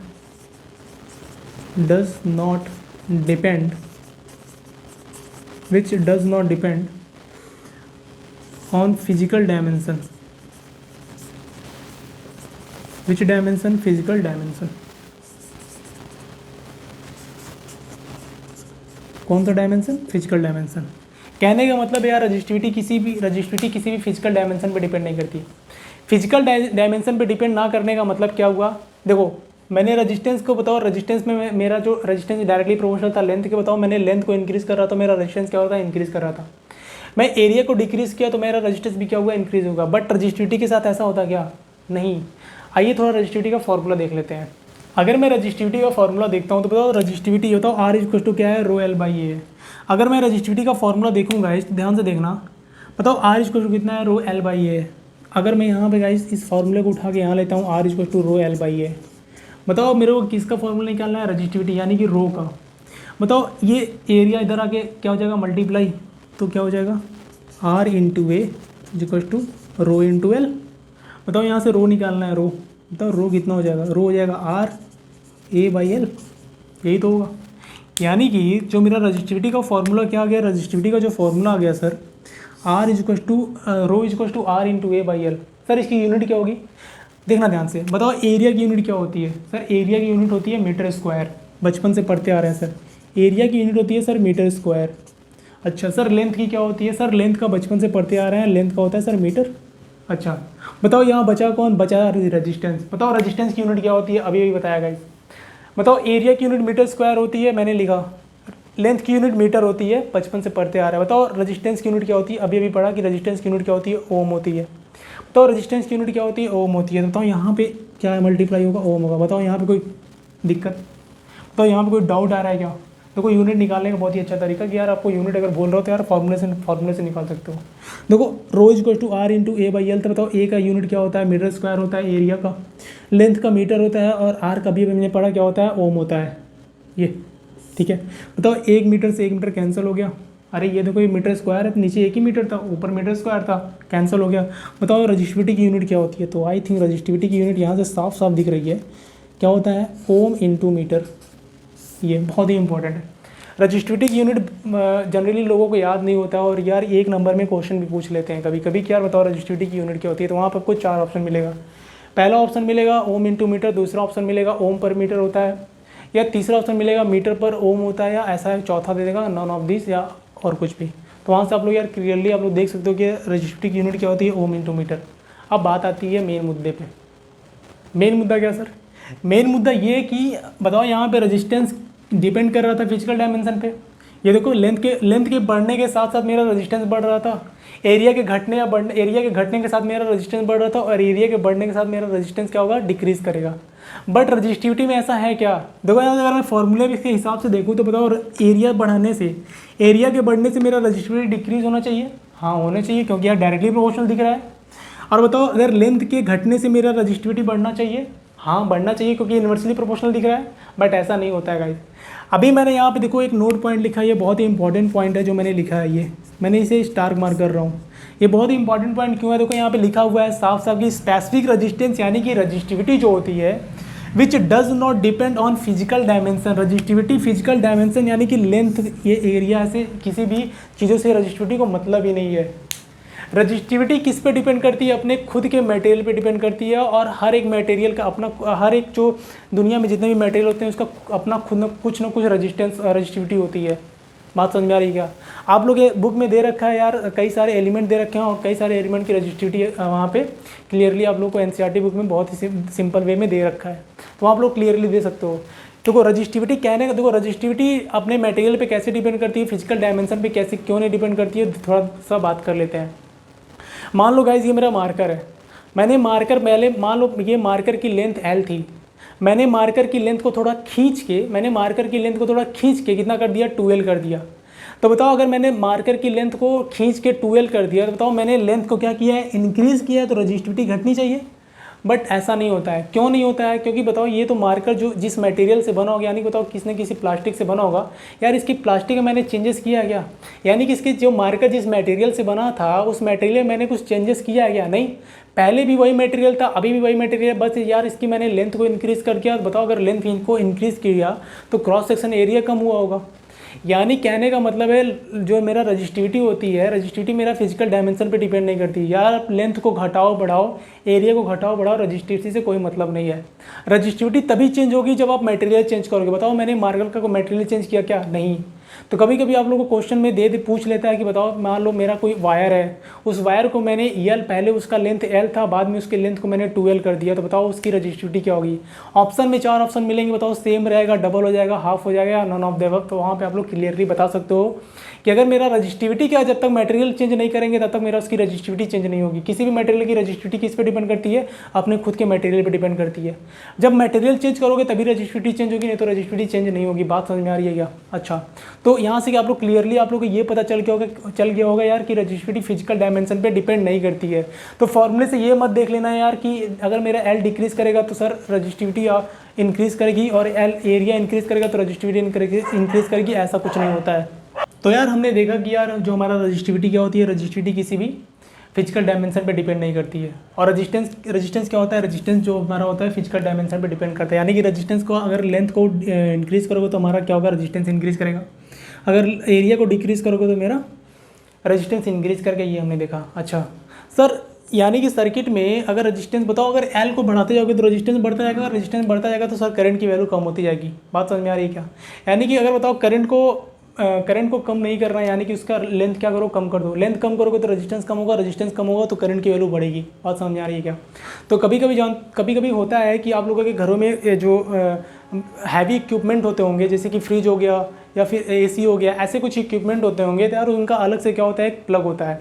on physical dimension, which dimension, physical dimension, कौन सा डायमेंशन, फिजिकल डायमेंशन। कहने का मतलब यार रजिस्टिविटी किसी भी फिजिकल डायमेंशन पे डिपेंड नहीं करती। फिजिकल डायमेंशन पे डिपेंड ना करने का मतलब क्या हुआ, देखो मैंने रेजिस्टेंस को बताओ, रेजिस्टेंस में मेरा जो रेजिस्टेंस डायरेक्टली प्रोपोर्शनल था लेंथ के, बताओ मैंने लेंथ को इंक्रीज़ कर रहा था, मेरा रेजिस्टेंस क्या होता है, इंक्रीज़ कर रहा था। मैं एरिया को डिक्रीज़ किया तो मेरा रेजिस्टेंस भी क्या होगा, इंक्रीज़ होगा। बट रजिस्टिविटी के साथ ऐसा होता क्या, नहीं। आइए थोड़ा रजिस्टिविटी का फॉर्मूला देख लेते हैं। अगर मैं रजिस्टिविटी का फॉर्मूला देखता हूँ तो बताओ रजिस्टिविटी ये बताओ आर इक्वल टू क्या है, रो एल बाई ए है। अगर मैं रजिस्टिविटी का फॉर्मूला देखूँगा गाइस, ध्यान से देखना, बताओ आर इक्वल टू कितना है, रो एल बाई ए है। अगर मैं यहाँ पे गाइस इस फॉर्मूले को उठा के यहाँ लेता हूँ, R equal to rho L by A, बताओ मेरे को किसका फॉर्मूला निकालना है, रजिस्टिविटी यानी कि रो का। बताओ ये एरिया इधर आके क्या हो जाएगा, मल्टीप्लाई, तो क्या हो जाएगा, R into A equal to rho into L. बताओ यहाँ से रो निकालना है, रो बताओ रो कितना हो जाएगा, रो हो जाएगा आर ए बाई एल, यही तो होगा। यानी कि जो मेरा रजिस्टिविटी का फॉर्मूला क्या आ गया, रजिस्टिविटी का जो फॉर्मूला आ गया sir, R equal to rho equal to R into A by L. Sir इसकी यूनिट क्या होगी, देखना ध्यान से, बताओ एरिया की यूनिट क्या होती है सर, एरिया की यूनिट होती है मीटर स्क्वायर, बचपन से पढ़ते आ रहे हैं सर, एरिया की यूनिट होती है सर मीटर स्क्वायर। अच्छा सर लेंथ की क्या होती है, सर लेंथ का बचपन से पढ़ते आ रहे हैं, लेंथ का होता है सर मीटर। अच्छा बताओ यहाँ बचा कौन, बचा रेजिस्टेंस। बताओ रेजिस्टेंस की यूनिट क्या होती है, अभी बताया गाइस। बताओ एरिया की यूनिट मीटर स्क्वायर होती है, मैंने लिखा। लेंथ की यूनिट मीटर होती है, बचपन से पढ़ते आ रहा है। बताओ रेजिस्टेंस की यूनिट क्या होती है, अभी पढ़ा कि रेजिस्टेंस की यूनिट क्या होती है, ओम होती है। बताओ रेजिस्टेंस की यूनिट क्या होती है, ओम होती है। बताओ यहाँ पे क्या है, मल्टीप्लाई होगा, ओम होगा। बताओ यहाँ पे कोई दिक्कत, बताओ यहाँ पे कोई डाउट आ रहा है क्या। देखो यूनिट निकालने का बहुत ही अच्छा तरीका कि यार आपको यूनिट अगर बोल रहा हो तो यार फॉर्मूले से निकाल सकते हो। देखो rho equal to R into A by L, तो बताओ ए का यूनिट क्या होता है, मीटर स्क्वायर होता है, एरिया का लेंथ का मीटर होता है, और आर का भी मैंने पढ़ा क्या होता है, ओम होता है ये, ठीक है। बताओ 1 मीटर से 1 मीटर कैंसिल हो गया, अरे ये देखो ये मीटर स्क्वायर है, नीचे 1 ही मीटर था, ऊपर मीटर स्क्वायर था, कैंसिल हो गया। बताओ रजिस्टिविटी की यूनिट क्या होती है, तो आई थिंक रजिस्टिविटी की यूनिट यहाँ से साफ साफ दिख रही है, क्या होता है, ओम इंटू मीटर। ये बहुत ही इंपॉर्टेंट है। रजिस्टिविटी की यूनिट जनरली लोगों को याद नहीं होता, और यार 1 नंबर में क्वेश्चन भी पूछ लेते हैं कभी कभी कि यार बताओ रजिस्टिविटी की यूनिट क्या होती है, तो वहाँ पर आपको 4 ऑप्शन मिलेगा। पहला ऑप्शन मिलेगा ओम इंटू मीटर, दूसरा ऑप्शन मिलेगा ओम पर मीटर होता है, या तीसरा ऑप्शन मिलेगा मीटर पर ओम होता है, या ऐसा चौथा दे देगा नॉन ऑफ दिस, या और कुछ भी। तो वहाँ से आप लोग यार क्लियरली आप लोग देख सकते हो कि रजिस्टिविटी की यूनिट क्या होती है, ओम इंटू मीटर। अब बात आती है मेन मुद्दे पे। मेन मुद्दा क्या सर, मेन मुद्दा ये कि बताओ यहाँ पे रेजिस्टेंस डिपेंड कर रहा था फिजिकल डायमेंशन पे। ये देखो लेंथ के बढ़ने के साथ साथ मेरा रेजिस्टेंस बढ़ रहा था, एरिया के घटने के साथ मेरा रेजिस्टेंस बढ़ रहा था, और एरिया के बढ़ने के साथ मेरा रेजिस्टेंस क्या होगा, डिक्रीज करेगा। बट रजिस्टिविटी में ऐसा है क्या, देखो यहाँ अगर मैं फॉर्मूले के हिसाब से देखूँ तो बताओ एरिया के बढ़ने से मेरा रजिस्टिविटी डिक्रीज होना चाहिए, हाँ होना चाहिए, क्योंकि यहाँ डायरेक्टली प्रोपोर्शनल दिख रहा है। और बताओ अगर लेंथ के घटने से मेरा रजिस्टिविटी बढ़ना चाहिए, हाँ बढ़ना चाहिए, क्योंकि इन्वर्सली प्रोपोर्शनल दिख रहा है। बट ऐसा नहीं होता है गाइस। अभी मैंने यहाँ पे देखो एक नोट पॉइंट लिखा है, ये बहुत ही इंपॉर्टेंट पॉइंट है जो मैंने लिखा है, ये मैंने इसे स्टार मार्क कर रहा हूँ। ये बहुत ही इंपॉर्टेंट पॉइंट क्यों है, देखो यहाँ पे लिखा हुआ है साफ साफ कि स्पेसिफिक रेजिस्टेंस यानी कि रजिस्टिविटी जो होती है which does not depend on physical dimension. Resistivity physical dimension यानी कि लेंथ, ये एरिया से किसी भी चीज़ों से रजिस्टिविटी को मतलब ही नहीं है। रजिस्टिविटी किस पे डिपेंड करती है, अपने खुद के मटेरियल पे डिपेंड करती है, और हर एक मटेरियल का अपना, हर एक जो दुनिया में जितने भी मटेरियल होते हैं उसका अपना खुद न कुछ रजिस्टिविटी होती है। बात समझ में आ रही है क्या? आप लोग ये बुक में दे रखा है यार, कई सारे एलिमेंट दे रखे हैं और कई सारे एलिमेंट की रजिस्टिविटी वहाँ पे क्लियरली आप लोग को एनसीईआरटी बुक में बहुत ही सिंपल वे में दे रखा है, तो आप लोग क्लियरली दे सकते हो। देखो रजिस्टिविटी कहने का, देखो रजिस्टिविटी अपने मटेरियल पे कैसे डिपेंड करती है, फिजिकल डायमेंशन पे कैसे क्यों नहीं डिपेंड करती है, थोड़ा सा बात कर लेते हैं। मान लो गाइज ये मेरा मार्कर है, मैंने मार्कर पहले मान लो ये मार्कर की लेंथ L थी, मैंने मार्कर की लेंथ को थोड़ा खींच के कितना कर दिया, 2L कर दिया। तो बताओ अगर मैंने मार्कर की लेंथ को खींच के 2L कर दिया तो बताओ मैंने लेंथ को क्या किया है, इंक्रीज़ किया है, तो रजिस्टिविटी घटनी चाहिए। बट ऐसा नहीं होता है। क्यों नहीं होता है? क्योंकि बताओ ये तो मार्कर जो जिस मटेरियल से बना होगा, यानी बताओ किसने किसी प्लास्टिक से बना होगा, यार इसकी प्लास्टिक में मैंने चेंजेस किया है क्या? यानी कि इसके जो मार्कर जिस मटेरियल से बना था उस मटेरियल में मैंने कुछ चेंजेस किया है क्या? नहीं, पहले भी वही मटेरियल था, अभी भी वही मटेरियल, बस यार इसकी मैंने लेंथ को इंक्रीज़ कर दिया। बताओ अगर लेंथ को इंक्रीज़ किया तो क्रॉस सेक्शन एरिया कम हुआ होगा। यानी कहने का मतलब है जो मेरा रजिस्टिविटी होती है, रजिस्टिविटी मेरा फिजिकल डायमेंशन पे डिपेंड नहीं करती। यार लेंथ को घटाओ बढ़ाओ, एरिया को घटाओ बढ़ाओ, रजिस्टिविटी से कोई मतलब नहीं है। रजिस्टिविटी तभी चेंज होगी जब आप मटेरियल चेंज करोगे। बताओ मैंने मार्कर का कोई मटेरियल चेंज किया क्या? नहीं। तो कभी कभी आप लोगों को क्वेश्चन में पूछ लेता है कि बताओ मान लो मेरा कोई वायर है, उस वायर को मैंने L, पहले उसका लेंथ L था, बाद में उसके लेंथ को मैंने 2L कर दिया, तो बताओ उसकी रजिस्टिविटी क्या होगी? ऑप्शन में 4 ऑप्शन मिलेंगे, बताओ सेम रहेगा, डबल हो जाएगा, हाफ हो जाएगा, नॉन ऑफ द अबव। तो वहाँ पे आप लोग क्लियरली बता सकते हो कि अगर मेरा रजिस्टिविटी क्या, जब तक मटेरियल चेंज नहीं करेंगे तब तक मेरा उसकी रजिस्टिविटी चेंज नहीं होगी। किसी भी मटेरियल की रजिस्टिविटी किस पे डिपेंड करती है? अपने खुद के मटेरियल पे डिपेंड करती है। जब मटेरियल चेंज करोगे तभी रजिस्टिविटी चेंज होगी, नहीं तो रजिस्टिविटी चेंज नहीं होगी। बात समझ में आ रही है क्या? अच्छा, तो यहाँ से आप लोग क्लियरली आप लोग को ये पता चल गया होगा यार कि रजिस्टिविटी फिजिकल डायमेंशन पे डिपेंड नहीं करती है। तो फॉर्मूले से ये मत देख लेना यार कि अगर मेरा L डिक्रीज़ करेगा तो सर रजिस्टिविटी इंक्रीज़ करेगी, और L एरिया इंक्रीज़ करेगा तो रजिस्टिविटी इंक्रीज़ करेगी, ऐसा कुछ नहीं होता है। तो यार हमने देखा कि यार जो हमारा रजिस्टिविटी क्या होती है, रजिस्टिविटी किसी भी फिजिकल डायमेंशन पे डिपेंड नहीं करती है। और रेजिस्टेंस क्या होता है? रेजिस्टेंस जो हमारा होता है फिजिकल डायमेंशन पे डिपेंड करता है। यानी कि रेजिस्टेंस को अगर लेंथ को इंक्रीज़ करोगे तो हमारा क्या होगा? रेजिस्टेंस इंक्रीज़ करेगा। अगर एरिया को डिक्रीज़ करोगे तो मेरा रेजिस्टेंस इंक्रीज़ करके, ये हमने देखा। अच्छा सर, यानी कि सर्किट में अगर रेजिस्टेंस, बताओ अगर L को बढ़ाते जाओगे तो रेजिस्टेंस बढ़ता जाएगा, अगर रेजिस्टेंस बढ़ता जाएगा तो सर करंट की वैल्यू कम होती जाएगी। बात समझ में आ रही है क्या? यानी कि अगर बताओ करंट को कम नहीं करना है, यानी कि उसका लेंथ क्या करो, कम कर दो। लेंथ कम करोगे तो रेजिस्टेंस कम होगा, रेजिस्टेंस कम होगा तो करंट की वैल्यू बढ़ेगी। बात समझ में आ रही है क्या? तो कभी कभी होता है कि आप लोगों के घरों में जो हैवी इक्विपमेंट होते होंगे, जैसे कि फ्रिज हो गया या फिर AC हो गया, ऐसे कुछ इक्विपमेंट होते होंगे, तो यार उनका अलग से क्या होता है, एक प्लग होता है,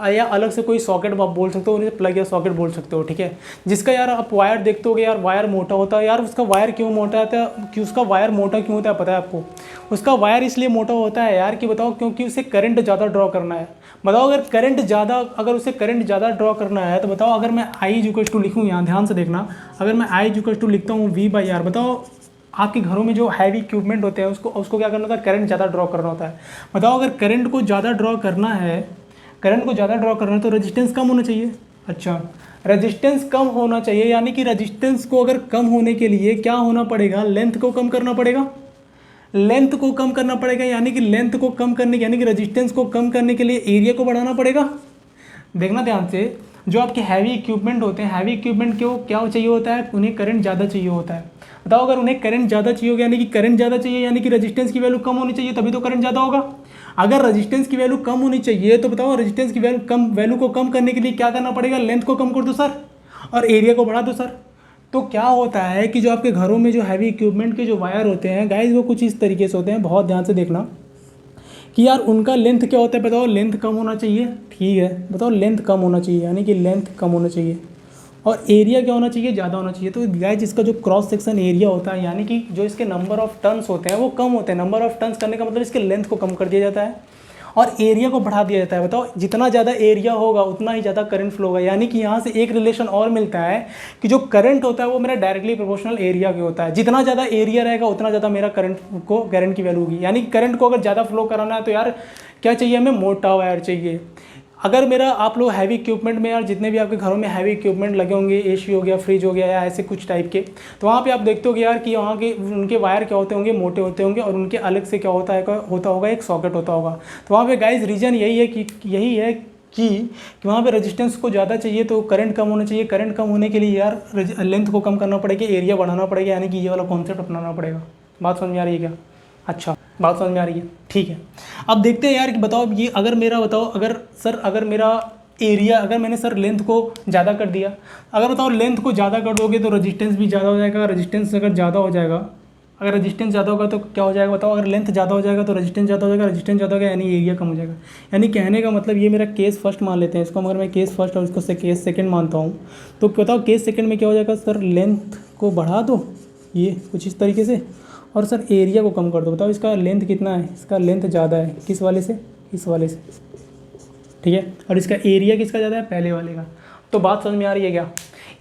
या अलग से कोई सॉकेट आप बोल सकते हो, उन्हें प्लग या सॉकेट बोल सकते हो, ठीक है। जिसका यार आप वायर देखते होगे, यार वायर मोटा होता है। यार उसका वायर क्यों मोटा होता है, कि उसका वायर मोटा क्यों होता है पता है आपको? उसका वायर इसलिए मोटा होता है यार कि बताओ क्योंकि उसे करंट ज़्यादा ड्रॉ करना है। बताओ अगर उसे करंट ज़्यादा ड्रॉ करना है तो बताओ अगर मैं I लिखूँ, यहाँ ध्यान से देखना, अगर मैं I लिखता हूँ V/R, बताओ आपके घरों में जो हैवी इक्विपमेंट होते हैं उसको क्या करना होता है, करंट ज़्यादा ड्रॉ करना होता है। बताओ अगर करंट को ज़्यादा ड्रॉ करना है तो रेजिस्टेंस कम होना चाहिए। अच्छा, रेजिस्टेंस कम होना चाहिए, यानी कि रेजिस्टेंस को अगर कम होने के लिए क्या होना पड़ेगा, लेंथ को कम करना पड़ेगा। यानी कि लेंथ को कम करने यानी कि रेजिस्टेंस को कम करने के लिए एरिया को बढ़ाना पड़ेगा। देखना ध्यान से, जो आपके हैवी इक्विपमेंट होते हैं, हैवी इक्विपमेंट को क्या चाहिए होता है, उन्हें करंट ज़्यादा चाहिए होता है। बताओ अगर उन्हें करंट ज़्यादा चाहिए होगा, यानी कि करंट ज़्यादा चाहिए, यानी कि रेजिस्टेंस की वैल्यू कम होनी चाहिए, तभी तो करंट ज़्यादा होगा। अगर रेजिस्टेंस की वैल्यू कम होनी चाहिए तो बताओ रेजिस्टेंस की वैल्यू को कम करने के लिए क्या करना पड़ेगा, लेंथ को कम कर दो सर, और एरिया को बढ़ा दो सर। तो क्या होता है कि जो आपके घरों में जो हैवी इक्विपमेंट के जो वायर होते हैं गाइज, वो कुछ इस तरीके से होते हैं, बहुत ध्यान से देखना कि यार उनका लेंथ क्या होता है। बताओ लेंथ कम होना चाहिए, ठीक है, बताओ लेंथ कम होना चाहिए, यानी कि लेंथ कम होना चाहिए, और एरिया क्या होना चाहिए, ज़्यादा होना चाहिए। तो गाइस इसका जो क्रॉस सेक्शन एरिया होता है, यानी कि जो इसके नंबर ऑफ टर्न्स होते हैं वो कम होते हैं। नंबर ऑफ टर्न्स करने का मतलब इसके लेंथ को कम कर दिया जाता है और एरिया को बढ़ा दिया जाता है। बताओ जितना ज़्यादा एरिया होगा उतना ही ज़्यादा करंट फ्लो होगा। यानी कि यहाँ से एक रिलेशन और मिलता है कि जो करंट होता है वो मेरा डायरेक्टली प्रोपोर्शनल एरिया के होता है। जितना ज़्यादा एरिया रहेगा उतना ज़्यादा मेरा करंट की वैल्यू होगी। यानी कि करंट को अगर ज़्यादा फ्लो कराना है तो यार क्या चाहिए, हमें मोटा वायर चाहिए। अगर मेरा आप लोग हैवी इक्विपमेंट में, यार जितने भी आपके घरों में हैवी इक्विपमेंट लगे होंगे, AC हो गया, फ्रिज हो गया, या ऐसे कुछ टाइप के, तो वहाँ पे आप देखते होगे यार कि वहाँ के उनके वायर क्या होते होंगे, मोटे होते होंगे, और उनके अलग से क्या होता होगा, एक सॉकेट होता होगा। तो वहाँ पे गाइस रीजन यही है कि वहाँ पे रेजिस्टेंस को ज़्यादा चाहिए तो करंट कम होना चाहिए। करंट कम होने के लिए यार लेंथ को कम करना पड़ेगा, एरिया बढ़ाना पड़ेगा, यानी कि ये वाला कॉन्सेप्ट अपनाना पड़ेगा। बात समझ में आ रही है क्या? अच्छा, बात समझ में आ रही है? ठीक है, अब देखते हैं यार कि बताओ ये अगर मेरा बताओ अगर मेरा एरिया अगर मैंने सर लेंथ को ज़्यादा कर दिया, अगर बताओ लेंथ को ज़्यादा कर दोगे तो रेजिस्टेंस भी ज़्यादा हो जाएगा, रेजिस्टेंस अगर ज़्यादा हो जाएगा, अगर रेजिस्टेंस ज़्यादा होगा तो क्या हो जाएगा बताओ, अगर लेंथ ज़्यादा हो जाएगा तो रेजिस्टेंस ज़्यादा हो जाएगा, रेजिस्टेंस ज़्यादा हो गया यानी एरिया कम हो जाएगा। यानी कहने का मतलब ये मेरा केस फर्स्ट मान लेते हैं इसको, अगर मैं केस फर्स्ट और इसको केस सेकंड मानता हूँ तो बताओ केस सेकंड में क्या हो जाएगा सर, लेंथ को बढ़ा दो ये कुछ इस तरीके से और सर एरिया को कम कर दो। बताओ इसका लेंथ कितना है, इसका लेंथ ज़्यादा है किस वाले से, इस वाले से, ठीक है, और इसका एरिया किसका ज़्यादा है, पहले वाले का। तो बात समझ में आ रही है क्या?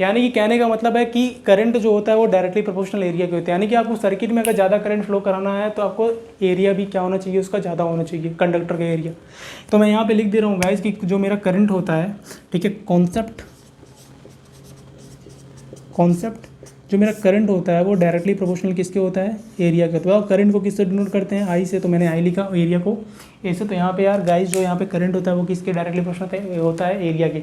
यानी कि कहने का मतलब है कि करंट जो होता है वो डायरेक्टली प्रोपोर्शनल एरिया के होते हैं, यानी कि आपको सर्किट में अगर ज़्यादा करंट फ्लो कराना है तो आपको एरिया भी क्या होना चाहिए, उसका ज़्यादा होना चाहिए, कंडक्टर का एरिया। तो मैं यहाँ पे लिख दे रहा हूँ गाइस कि जो मेरा करंट होता है, ठीक है, कॉन्सेप्ट जो मेरा करंट होता है वो डायरेक्टली प्रोपोर्शनल किसके होता है, एरिया के। तो आप करंट को किससे डिनोट करते हैं, आई से, तो मैंने आई लिखा, एरिया को ए से। तो यहाँ पे यार गाइस जो यहाँ पे करंट होता है वो किसके डायरेक्टली प्रोपोर्शनल होता है, एरिया के,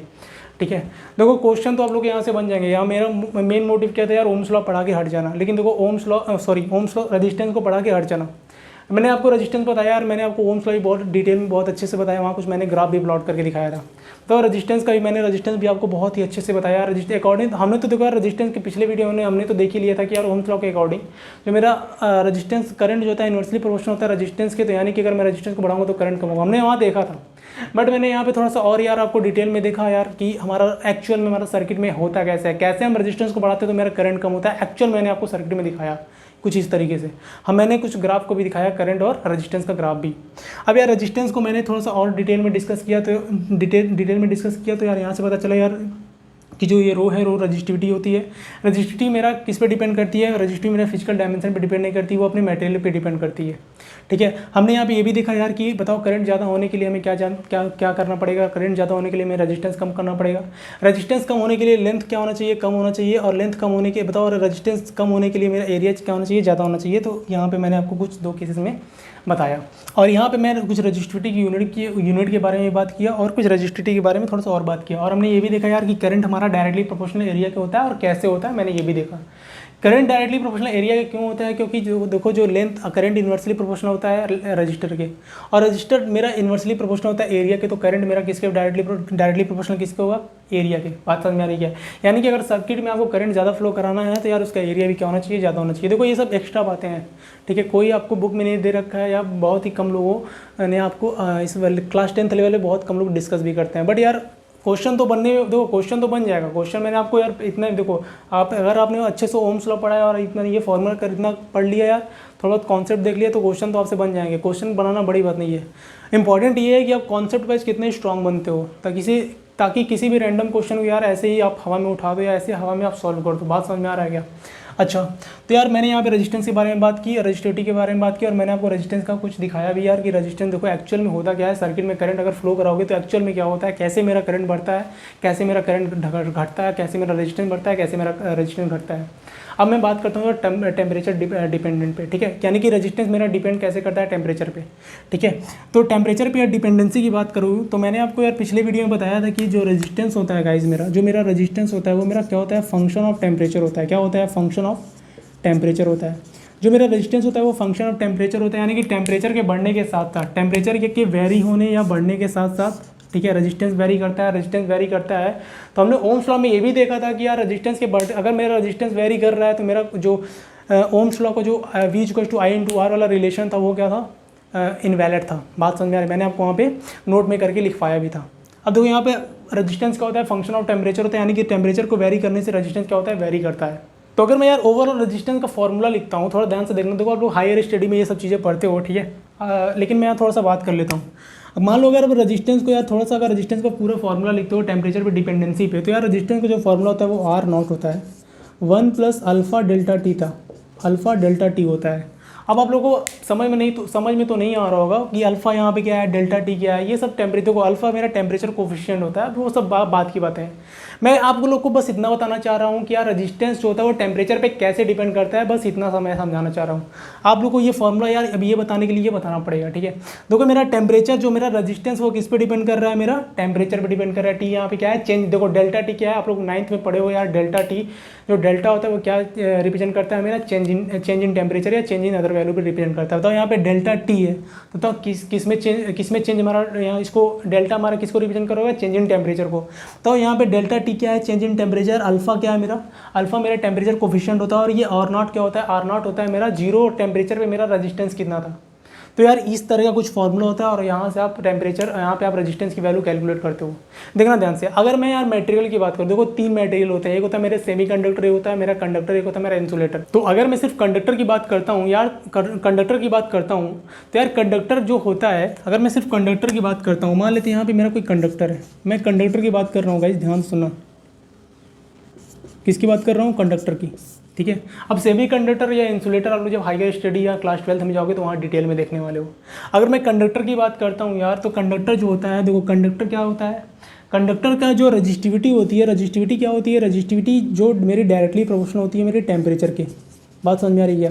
ठीक है। देखो क्वेश्चन तो आप लोग यहाँ से बन जाएंगे। यहाँ मेरा मेन मोटिव क्या था यार, ओम्स लॉ पढ़ा के हट जाना, लेकिन देखो ओम्स लॉ रेजिस्टेंस को पढ़ा के हट जाना। मैंने आपको रेजिस्टेंस बताया यार, मैंने आपको ओम्स लॉ भी बहुत डिटेल में बहुत अच्छे से बताया, वहाँ कुछ मैंने ग्राफ भी प्लॉट करके दिखाया था। तो रेजिस्टेंस का भी मैंने रेजिस्टेंस भी आपको बहुत ही अच्छे से बताया अकॉर्डिंग। हमने तो देखो यार रेजिस्टेंस के पिछले वीडियो में हमने तो देख ही लिया था कि यार ओम्स लॉ के अकॉर्डिंग जो मेरा रेजिस्टेंस करंट जो होता है इन्वर्सली प्रोपोर्शनल होता है रेजिस्टेंस के, तो यानी कि अगर मैं रेजिस्टेंस को बढ़ाऊंगा तो करंट कम होगा, हमने वहाँ देखा था। बट मैंने यहाँ पे थोड़ा सा और यार आपको डिटेल में देखा यार कि हमारा एक्चुअल में हमारा सर्किट में होता कैसे है, कैसे हम रेजिस्टेंस को बढ़ाते हैं तो मेरा करंट कम होता है। एक्चुअल मैंने आपको सर्किट में दिखाया कुछ इस तरीके से। मैंने कुछ ग्राफ को भी दिखाया, करंट और रेजिस्टेंस का ग्राफ भी। अब यार रेजिस्टेंस को मैंने थोड़ा सा और डिटेल में डिस्कस किया, तो डिटेल में डिस्कस किया तो यार यहाँ से पता चला यार कि जो ये रो है, रो रजिस्टिविटी होती है। रजिस्टिविटी मेरा किस पे डिपेंड करती है, रजिस्टिविटी मेरा फिजिकल डायमेंशन पे डिपेंड नहीं करती, वो अपने मटेरियल पे डिपेंड करती है, ठीक है। हमने यहाँ पे ये भी देखा यार कि बताओ करंट ज़्यादा होने के लिए हमें क्या करना पड़ेगा, करंट ज़्यादा होने के लिए हमें रेजिस्टेंस कम करना पड़ेगा। रेजिस्टेंस कम होने के लिए लेंथ क्या होना चाहिए, कम होना चाहिए, और लेंथ कम होने के बताओ रेजिस्टेंस कम होने के लिए मेरा एरिया क्या होना चाहिए, ज़्यादा होना चाहिए। तो यहाँ पर मैंने आपको कुछ दो केसेस में बताया, और यहाँ पे मैंने कुछ रजिस्टिविटी की यूनिट के बारे में बात किया और कुछ रजिस्टिविटी के बारे में थोड़ा सा और बात किया। और हमने ये भी देखा यार कि करंट हमारा डायरेक्टली प्रोपोर्शनल एरिया के होता है, और कैसे होता है मैंने ये भी देखा। करंट डायरेक्टली प्रोपोर्शनल एरिया के क्यों होता है, क्योंकि जो देखो जो लेंथ करंट इन्वर्सली प्रोपोर्शनल होता है रजिस्टर के, और रजिस्टर मेरा इन्वर्सली प्रोपोर्शनल होता है एरिया के, तो करंट मेरा किसके डायरेक्टली प्रोपोर्शनल किसके होगा, एरिया के। बात समझ में आ रही है? यानी कि अगर सर्किट में आपको करंट ज़्यादा फ्लो कराना है तो यार उसका एरिया भी क्या होना चाहिए, ज़्यादा होना चाहिए। देखो ये सब एक्स्ट्रा बातें हैं, ठीक है, कोई आपको बुक में नहीं दे रखा है, या बहुत ही कम लोगों ने आपको इस क्लास 10th लेवल में बहुत कम लोग डिस्कस भी करते हैं। बट यार क्वेश्चन तो देखो क्वेश्चन तो बन जाएगा। क्वेश्चन मैंने आपको यार इतना देखो, आप अगर आपने अच्छे से ओम्स लॉ पढ़ा है और इतना ये फॉर्मूला कर इतना पढ़ लिया यार, थोड़ा बहुत कॉन्सेप्ट देख लिया, तो क्वेश्चन तो आपसे बन जाएंगे। क्वेश्चन बनाना बड़ी बात नहीं है, इंपॉर्टेंट ये है कि आप कॉन्सेप्ट वाइज कितने स्ट्रॉन्ग बनते हो, ताकि किसी भी रैंडम क्वेश्चन को यार ऐसे ही आप हवा में उठा दो या ऐसे हवा में आप सॉल्व कर दो। बात समझ में आ रहा है क्या? अच्छा, तो यार मैंने यहाँ पे रेजिस्टेंस के बारे में बात की, रजिस्टिविटी के बारे में बात की, और मैंने आपको रेजिस्टेंस का कुछ दिखाया भी यार कि रेजिस्टेंस देखो एक्चुअल में होता क्या है। सर्किट में करंट अगर फ्लो कराओगे तो एक्चुअल में क्या होता है, कैसे मेरा करंट बढ़ता है, कैसे मेरा करंट घटता है, कैसे मेरा रेजिस्टेंस बढ़ता है, कैसे मेरा रेजिस्टेंस घटता है। अब मैं बात करता हूँ टेम्परेचर डिपेंडेंट पे, ठीक है, यानी कि रेजिस्टेंस मेरा डिपेंड कैसे करता है, टेम्परेचर पे, ठीक है। तो टेम्परेचर पे या डिपेंडेंसी की बात करूँ तो मैंने आपको यार पिछले वीडियो में बताया था कि जो रेजिस्टेंस होता है गाइज, मेरा रेजिस्टेंस होता है वो मेरा क्या होता है, फंक्शन ऑफ टेम्परेचर होता है। क्या होता है, फंक्शन ऑफ टेम्परेचर होता है। जो मेरा रेजिस्टेंस होता है वो फंक्शन ऑफ टेम्परेचर होता है, यानी कि टेम्परेचर के बढ़ने के साथ साथ, टेम्परेचर के वेरी होने या बढ़ने के साथ साथ, ठीक है, रेजिस्टेंस वेरी करता है। तो हमने ओम्स लॉ में ये भी देखा था कि यार रेजिस्टेंस के बढ़ते, अगर मेरा रेजिस्टेंस वेरी कर रहा है तो मेरा जो ओम्स लॉ को जो V=I/R वाला रिलेशन था वो क्या था, इनवैलिड था। बात समझ में आ रही है? मैंने आपको वहाँ पे नोट में करके लिखवाया भी था। अब देखो यहाँ पे रेजिस्टेंस क्या होता है, फंक्शन ऑफ टेम्परेचर होता है, यानी कि टेम्परेचर को वेरी करने से रेजिस्टेंस क्या होता है, वेरी करता है। तो अगर मैं यार ओवरऑल रेजिस्टेंस का फॉर्मूला लिखता हूँ, थोड़ा ध्यान से देखना, देखो आप लोग हायर स्टडी में ये सब चीज़ें पढ़ते हो, ठीक है, लेकिन मैं यहाँ थोड़ा सा बात कर लेता हूँ। अब मान लो अगर रेजिस्टेंस को यार थोड़ा सा अगर रेजिस्टेंस का पूरा फॉर्मूला लिखते हो टेम्परेचर पे डिपेंडेंसी पे, तो यार रेजिस्टेंस का जो फॉर्मूला होता है वो R0 होता है, 1 + अल्फ़ा डेल्टा टी था, अल्फ़ा डेल्टा टी होता है। अब आप लोगों को समझ में तो नहीं आ रहा होगा कि अल्फ़ा यहाँ पे क्या है, डेल्टा टी क्या है, ये सब टेम्परेचर को, अल्फ़ा मेरा टेम्परेचर कोफिशिएंट होता है, वो सब बात की बातें हैं। मैं आप लोग को बस इतना बताना चाह रहा हूँ कि यार रेजिस्टेंस जो होता है वो टेम्परेचर पे कैसे डिपेंड करता है, बस इतना सा मैं समझाना चाह रहा हूँ आप लोग को। ये फॉर्मूला यार अभी ये बताने के लिए ये बताना पड़ेगा, ठीक है। देखो मेरा टेम्परेचर जो मेरा रेजिस्टेंस वो किस पे डिपेंड कर रहा है, मेरा टेम्परेचर पे डिपेंड कर रहा है। टी यहाँ पे क्या है, चेंज। देखो डेल्टा टी क्या है, आप लोग 9th में पढ़े हो यार, डेल्टा टी जो डेल्टा होता है वो क्या रिप्रेजेंट करता है, मेरा चेंज इन टेम्परेचर या चेंज इन अदर वैल्यू पे रिप्रेजेंट करता है। तो यहाँ पे डेल्टा टी है, तो किस में चेंज हमारा, यहाँ इसको डेल्टा हमारा किसको रिप्रेजेंट करोगे, चेंज इन टेम्परेचर को। तो यहाँ पे डेल्टा टी क्या है, चेंज इन टेम्परेचर। अल्फा क्या है मेरा, अल्फा मेरा टेम्परेचर कोफिशिएंट होता है, और ये आर नॉट क्या होता है, आर नॉट होता है मेरा जीरो टेम्परेचर पे मेरा रजिस्टेंस कितना था। तो यार इस तरह का कुछ फॉर्मूला होता है, और यहाँ से आप टेम्परेचर, यहाँ पे आप रेजिस्टेंस की वैल्यू कैलकुलेट करते हो। देखना ध्यान से, अगर मैं यार मटेरियल की बात करूँ, देखो 3 मटेरियल होते हैं, एक होता है मेरे सेमीकंडक्टर, एक होता है मेरा कंडक्टर, एक होता है मेरा इंसुलेटर। तो अगर मैं सिर्फ कंडक्टर की बात करता हूँ यार, कंडक्टर की बात करता हूँ, तो यार कंडक्टर जो होता है, अगर मैं सिर्फ कंडक्टर की बात करता हूँ, मान लेते हैं यहाँ पे मेरा कोई कंडक्टर है, मैं कंडक्टर की बात कर रहा हूँ गाइस, ध्यान सुनना, किसकी बात कर रहा हूँ, कंडक्टर की, ठीक है। अब सेमी कंडक्टर या इंसुलेटर आप लोग जब हायर स्टडी या क्लास 12 में जाओगे तो वहाँ डिटेल में देखने वाले हो। अगर मैं कंडक्टर की बात करता हूँ यार, तो कंडक्टर जो होता है, देखो कंडक्टर क्या होता है, कंडक्टर का जो रजिस्टिविटी होती है, रजिस्टिविटी क्या होती है, रजिस्टिविटी जो मेरी डायरेक्टली प्रोपोर्शनल होती है मेरे टेम्परेचर के। बात समझ में आ रही है?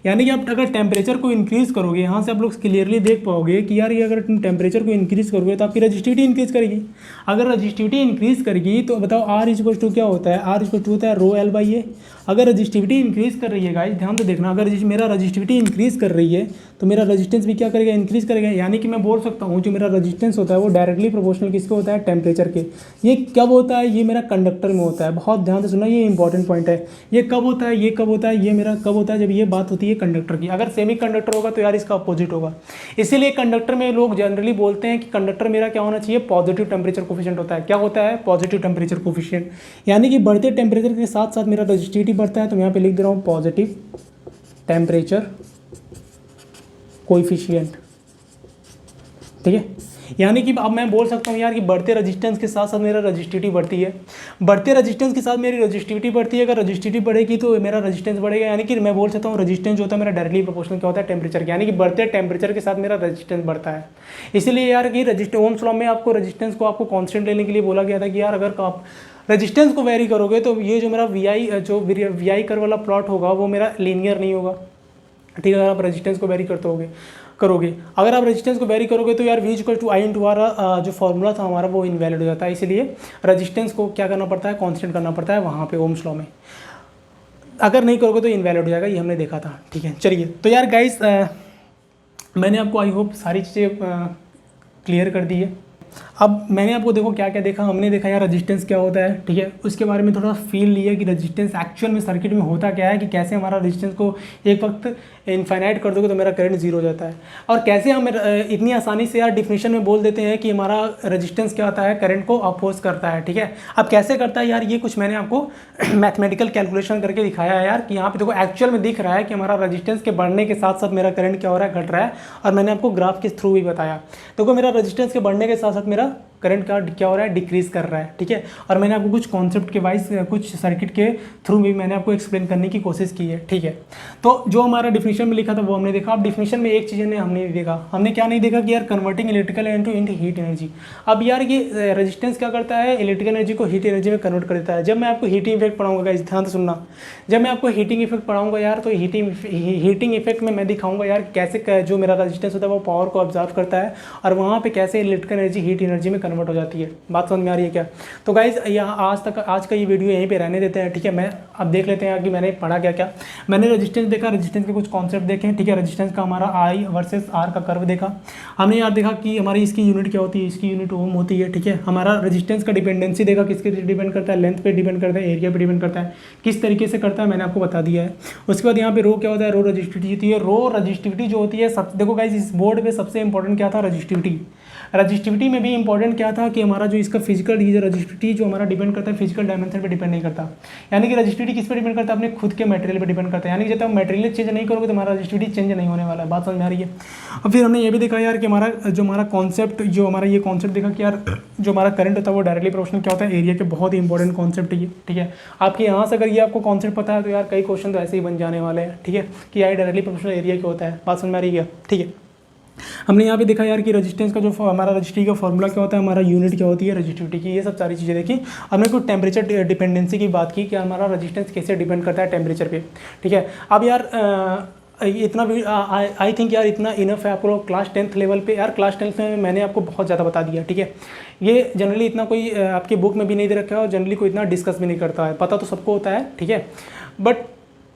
यानी कि आप अगर टेम्परेचर को इंक्रीज़ करोगे, यहाँ से आप लोग क्लियरली देख पाओगे कि यार ये अगर तुम टेम्परेचर को इंक्रीज़ करोगे तो आपकी रजिस्टिविटी इंक्रीज़ करेगी। अगर रजिस्टिविटी इंक्रीज़ करेगी तो बताओ आर इक्वल टू क्या होता है, आर इक्वल टू होता है रो एल बाई ए। अगर रजिस्टिविटी इंक्रीज़ कर रही है गाइस, ध्यान से देखना, अगर मेरा रजिस्टिविटी इंक्रीज़ कर रही है तो मेरा रजिस्टेंस भी क्या करेगा, इंक्रीज़ करेगा। यानी कि मैं बोल सकता हूँ जो मेरा रजिस्टेंस होता है वो डायरेक्टली प्रोपोर्शनल किसके होता है, टेम्परेचर के। ये कब होता है, ये मेरा कंडक्टर में होता है। बहुत ध्यान से सुनना, ये इंपॉर्टेंट पॉइंट है। ये कब होता है, ये कब होता है, ये मेरा कब होता है, जब ये बात होती है कंडक्टर की। अगर सेमी कंडक्टर होगा तो यार इसका अपोजिट होगा। इसीलिए कंडक्टर में लोग जनरली बोलते हैं कि कंडक्टर मेरा क्या होना चाहिए, पॉजिटिव टेम्परेचर कोफिशिएंट होता है। क्या होता है, पॉजिटिव टेम्परेचर कोफिशिएंट। यानी कि बढ़ते टेम्परेचर के साथ साथ मेरा रजिस्टिविटी बढ़ता है, तो मैं यहाँ पे लिख दे रहा हूँ पॉजिटिव टेम्परेचर कोएफिशिएंट, ठीक है। यानी कि अब मैं बोल सकता हूँ यार कि बढ़ते रेजिस्टेंस के साथ साथ मेरा रजिस्टिविटी बढ़ती है, बढ़ते रेजिस्टेंस के साथ मेरी रजिस्टिविटी बढ़ती है। अगर रजिस्टिविटी बढ़ेगी तो मेरा रेजिस्टेंस बढ़ेगा। यानी कि मैं बोल सकता हूँ रेजिस्टेंस जो होता है मेरा डायरेक्टली प्रोपोर्शनल क्या होता है, टेम्परेचर के। यानी कि बढ़ते टेम्परेचर के साथ मेरा रेजिस्टेंस बढ़ता है। इसीलिए यार कि ओम्स लॉ में आपको रेजिस्टेंस को आपको कॉन्स्टेंट लेने के लिए बोला गया था कि यार अगर आप रेजिस्टेंस को वेरी करोगे तो ये जो मेरा वी आई कर्व वाला प्लॉट होगा वो मेरा लीनियर नहीं होगा, ठीक है। अगर आप रेजिस्टेंस को वेरी करोगे, अगर आप रेजिस्टेंस को वेरी करोगे तो यार V equal to I into R जो फॉर्मूला था हमारा वो इनवैलिड हो जाता है। इसलिए रेजिस्टेंस को क्या करना पड़ता है, कांस्टेंट करना पड़ता है वहाँ पे ओम्स लॉ में। अगर नहीं करोगे तो इनवैलिड हो जाएगा, ये हमने देखा था, ठीक है। चलिए, तो यार गाइस मैंने आपको आई होप सारी चीज़ें क्लियर कर दी है। अब मैंने आपको देखो क्या क्या देखा, हमने देखा यार रेजिस्टेंस क्या होता है, ठीक है। उसके बारे में थोड़ा फील लिया कि रेजिस्टेंस एक्चुअल में सर्किट में होता क्या है, कि कैसे हमारा रेजिस्टेंस को एक वक्त इनफाइनाइट कर दोगे तो मेरा करंट जीरो हो जाता है, और कैसे हम इतनी आसानी से यार डिफिनेशन में बोल देते हैं कि हमारा रेजिस्टेंस क्या होता है, करंट को अपोज करता है, ठीक है। अब कैसे करता है यार, ये कुछ मैंने आपको मैथमेटिकल कैलकुलेशन करके दिखाया है यार, कि यहाँ पे देखो एक्चुअल में दिख रहा है कि हमारा रेजिस्टेंस के बढ़ने के साथ साथ मेरा करंट क्या हो रहा है, घट रहा है। और मैंने आपको ग्राफ के थ्रू भी बताया, देखो मेरा रेजिस्टेंस के बढ़ने के साथ साथ मेरा करंट का क्या हो रहा है, डिक्रीज कर रहा है, ठीक है। और मैंने आपको कुछ कॉन्सेप्ट के वाइज कुछ सर्किट के थ्रू भी मैंने आपको एक्सप्लेन करने की कोशिश की है, ठीक है। तो जो हमारा डिफिनेशन में लिखा था वो हमने देखा। अब डिफिनेशन में एक चीज़ ने हमने देखा, हमने क्या नहीं देखा कि यार converting electrical energy into heat energy. अब यार ये रेजिस्टेंस क्या करता है, इलेक्ट्रिकल एनर्जी को हीट एनर्जी में कन्वर्ट कर देता है। जब मैं आपको हीटिंग इफेक्ट पढ़ाऊंगा, इस ध्यान से सुनना, जब मैं आपको हीटिंग इफेक्ट पढ़ाऊंगा यार, तो हीटिंग इफेक्ट में मैं दिखाऊंगा यार कैसे जो मेरा रेजिस्टेंस होता है वो पावर को ऑब्जर्व करता है, और वहाँ पे कैसे इलेक्ट्रिकल एनर्जी हीट एनर्जी में कन्वर्ट हो जाती है। बात समझ में आ रही है क्या? तो गाइज यहाँ आज का ये वीडियो यहीं पे रहने देते हैं, ठीक है। मैं अब देख लेते हैं कि मैंने पढ़ा क्या क्या। मैंने रेजिस्टेंस देखा, रेजिस्टेंस के कुछ कॉन्सेप्ट देखे, ठीक है। रेजिस्टेंस का हमारा आई वर्सेस आर का कर्व देखा। हमने यार देखा कि हमारी इसकी यूनिट क्या होती है, इसकी यूनिट ओम होती है, ठीक है। हमारा रेजिस्टेंस का डिपेंडेंसी देखा, किसके डिपेंड करता है, लेंथ पे डिपेंड करता है, एरिया पे डिपेंड करता है, किस तरीके से करता है मैंने आपको बता दिया है। उसके बाद यहाँ पे रो क्या होता है, रो रजिस्टिविटी होती है। रो रजिस्टिविटी जो होती है सब, देखो गाइज इस बोर्ड पे सबसे इंपॉर्टेंट क्या था, रजिस्टिविटी। रजिस्टिविटी में भी इंपॉर्टेंट क्या था कि हमारा जो इसका फिजिकल रजिस्टिविटी जो हमारा डिपेंड करता है फिजिकल डायमेंशन पे डिपेंड नहीं करता। यानी कि रजिस्टिविटी किस पे डिपेंड करता है, अपने खुद के मटेरियल पे डिपेंड करता है। यानी कि जब आप मटेरियल चेंज नहीं करोगे तो हमारा रजिस्टिविटी चेंज नहीं होने वाला है। बात समझ में आ रही है? और फिर हमने ये भी देखा यार कि हमारा कॉन्सेप्ट जो हमारा ये कॉन्सेप्ट देखा कि यार जो हमारा करंट होता है वो डायरेक्टली प्रोपोर्शनल क्या होता है, एरिया के। बहुत ही इंपॉर्टेंट कॉन्सेप्ट है ये, ठीक है। आपके यहाँ से अगर ये आपको कॉन्सेप्ट पता है तो यार कई क्वेश्चन तो ऐसे ही बन जाने वाले हैं, ठीक है, कि यार डायरेक्टली प्रोपोर्शनल एरिया क्या होता है। बात समझ में आ रही है? ठीक है। हमने यहाँ पे देखा यार कि रेजिस्टेंस का जो हमारा रजिस्ट्री का फॉर्मूला क्या होता है, हमारा यूनिट क्या होती है रजिस्टिविटी की, ये सब सारी चीज़ें देखी। हमने कुछ टेम्परेचर डिपेंडेंसी की बात की कि हमारा रजिस्टेंस कैसे डिपेंड करता है टेम्परेचर पे, ठीक है। अब यार इतना भी आई थिंक यार इतना इनफ है आपको क्लास 10th लेवल पे। यार क्लास 10th में मैंने आपको बहुत ज़्यादा बता दिया, ठीक है। ये जनरली इतना कोई आपके बुक में भी नहीं दे रखा है, और जनरली कोई इतना डिस्कस भी नहीं करता है। पता तो सबको होता है, ठीक है, बट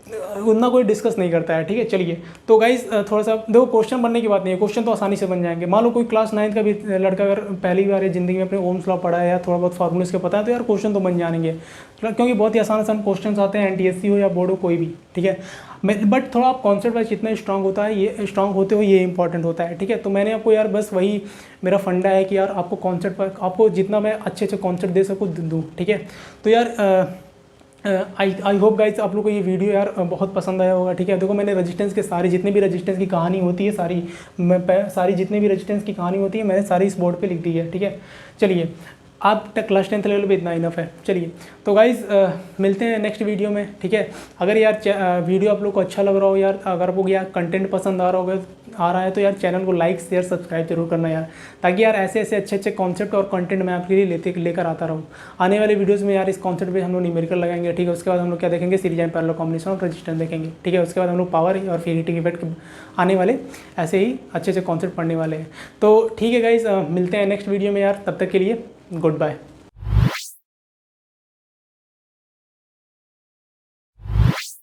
उतना कोई डिस्कस नहीं करता है, ठीक है। चलिए तो गाइज थोड़ा सा देखो, क्वेश्चन बनने की बात नहीं है, क्वेश्चन तो आसानी से बन जाएंगे। मान लो कोई क्लास 9 का भी लड़का अगर पहली बार ज़िंदगी में अपने ओम्स लॉ पढ़ा है या थोड़ा बहुत फार्मूले के पता है, तो यार क्वेश्चन तो बन जाएंगे, क्योंकि बहुत ही आसान आसान क्वेश्चन आते हैं, NTSC हो या बोर्ड हो कोई भी, ठीक है। बट थोड़ा आप कॉन्सेप्ट वाइज जितना स्ट्रांग होता है, ये स्ट्रांग होते हो, ये इंपॉर्टेंट होता है, ठीक है। तो मैंने आपको यार बस वही मेरा फंडा है कि यार आपको कॉन्सेप्ट पर आपको जितना मैं अच्छे अच्छे कॉन्सेप्ट दे सकूँ दूँ, ठीक है। तो यार आई होप गाइस आप लोग को ये वीडियो यार बहुत पसंद आया होगा, ठीक है। देखो मैंने रेजिस्टेंस के सारे जितने भी रेजिस्टेंस की कहानी होती है सारी जितने भी रेजिस्टेंस की कहानी होती है मैंने सारी इस बोर्ड पे लिख दी है, ठीक है। चलिए आप तक क्लास 10th लेवल पे इतना इनफ है। चलिए तो गाइज़ मिलते हैं नेक्स्ट वीडियो में, ठीक है। अगर यार वीडियो आप लोग को अच्छा लग रहा हो यार, अगर आपको यार कंटेंट पसंद आ रहा है तो यार चैनल को लाइक शेयर सब्सक्राइब जरूर करना यार, ताकि यार ऐसे ऐसे अच्छे अच्छे कॉन्सेप्ट और कंटेंट मैं आपके लिए लेकर आता रहूँ। आने वाले वीडियोज़ में यार इस कॉन्सेप्ट पे हम लोग न्यूमेरिकल लगाएंगे, ठीक है। उसके बाद हम लोग क्या देखेंगे, series and parallel combination of resistance देखेंगे, ठीक है। उसके बाद हम लोग पावर और फिर हीटिंग इफेक्ट आने वाले ऐसे ही अच्छे अच्छे कॉन्सेप्ट पढ़ने वाले हैं। तो ठीक है गाइज़, मिलते हैं नेक्स्ट वीडियो में यार, तब तक के लिए गुड बाय।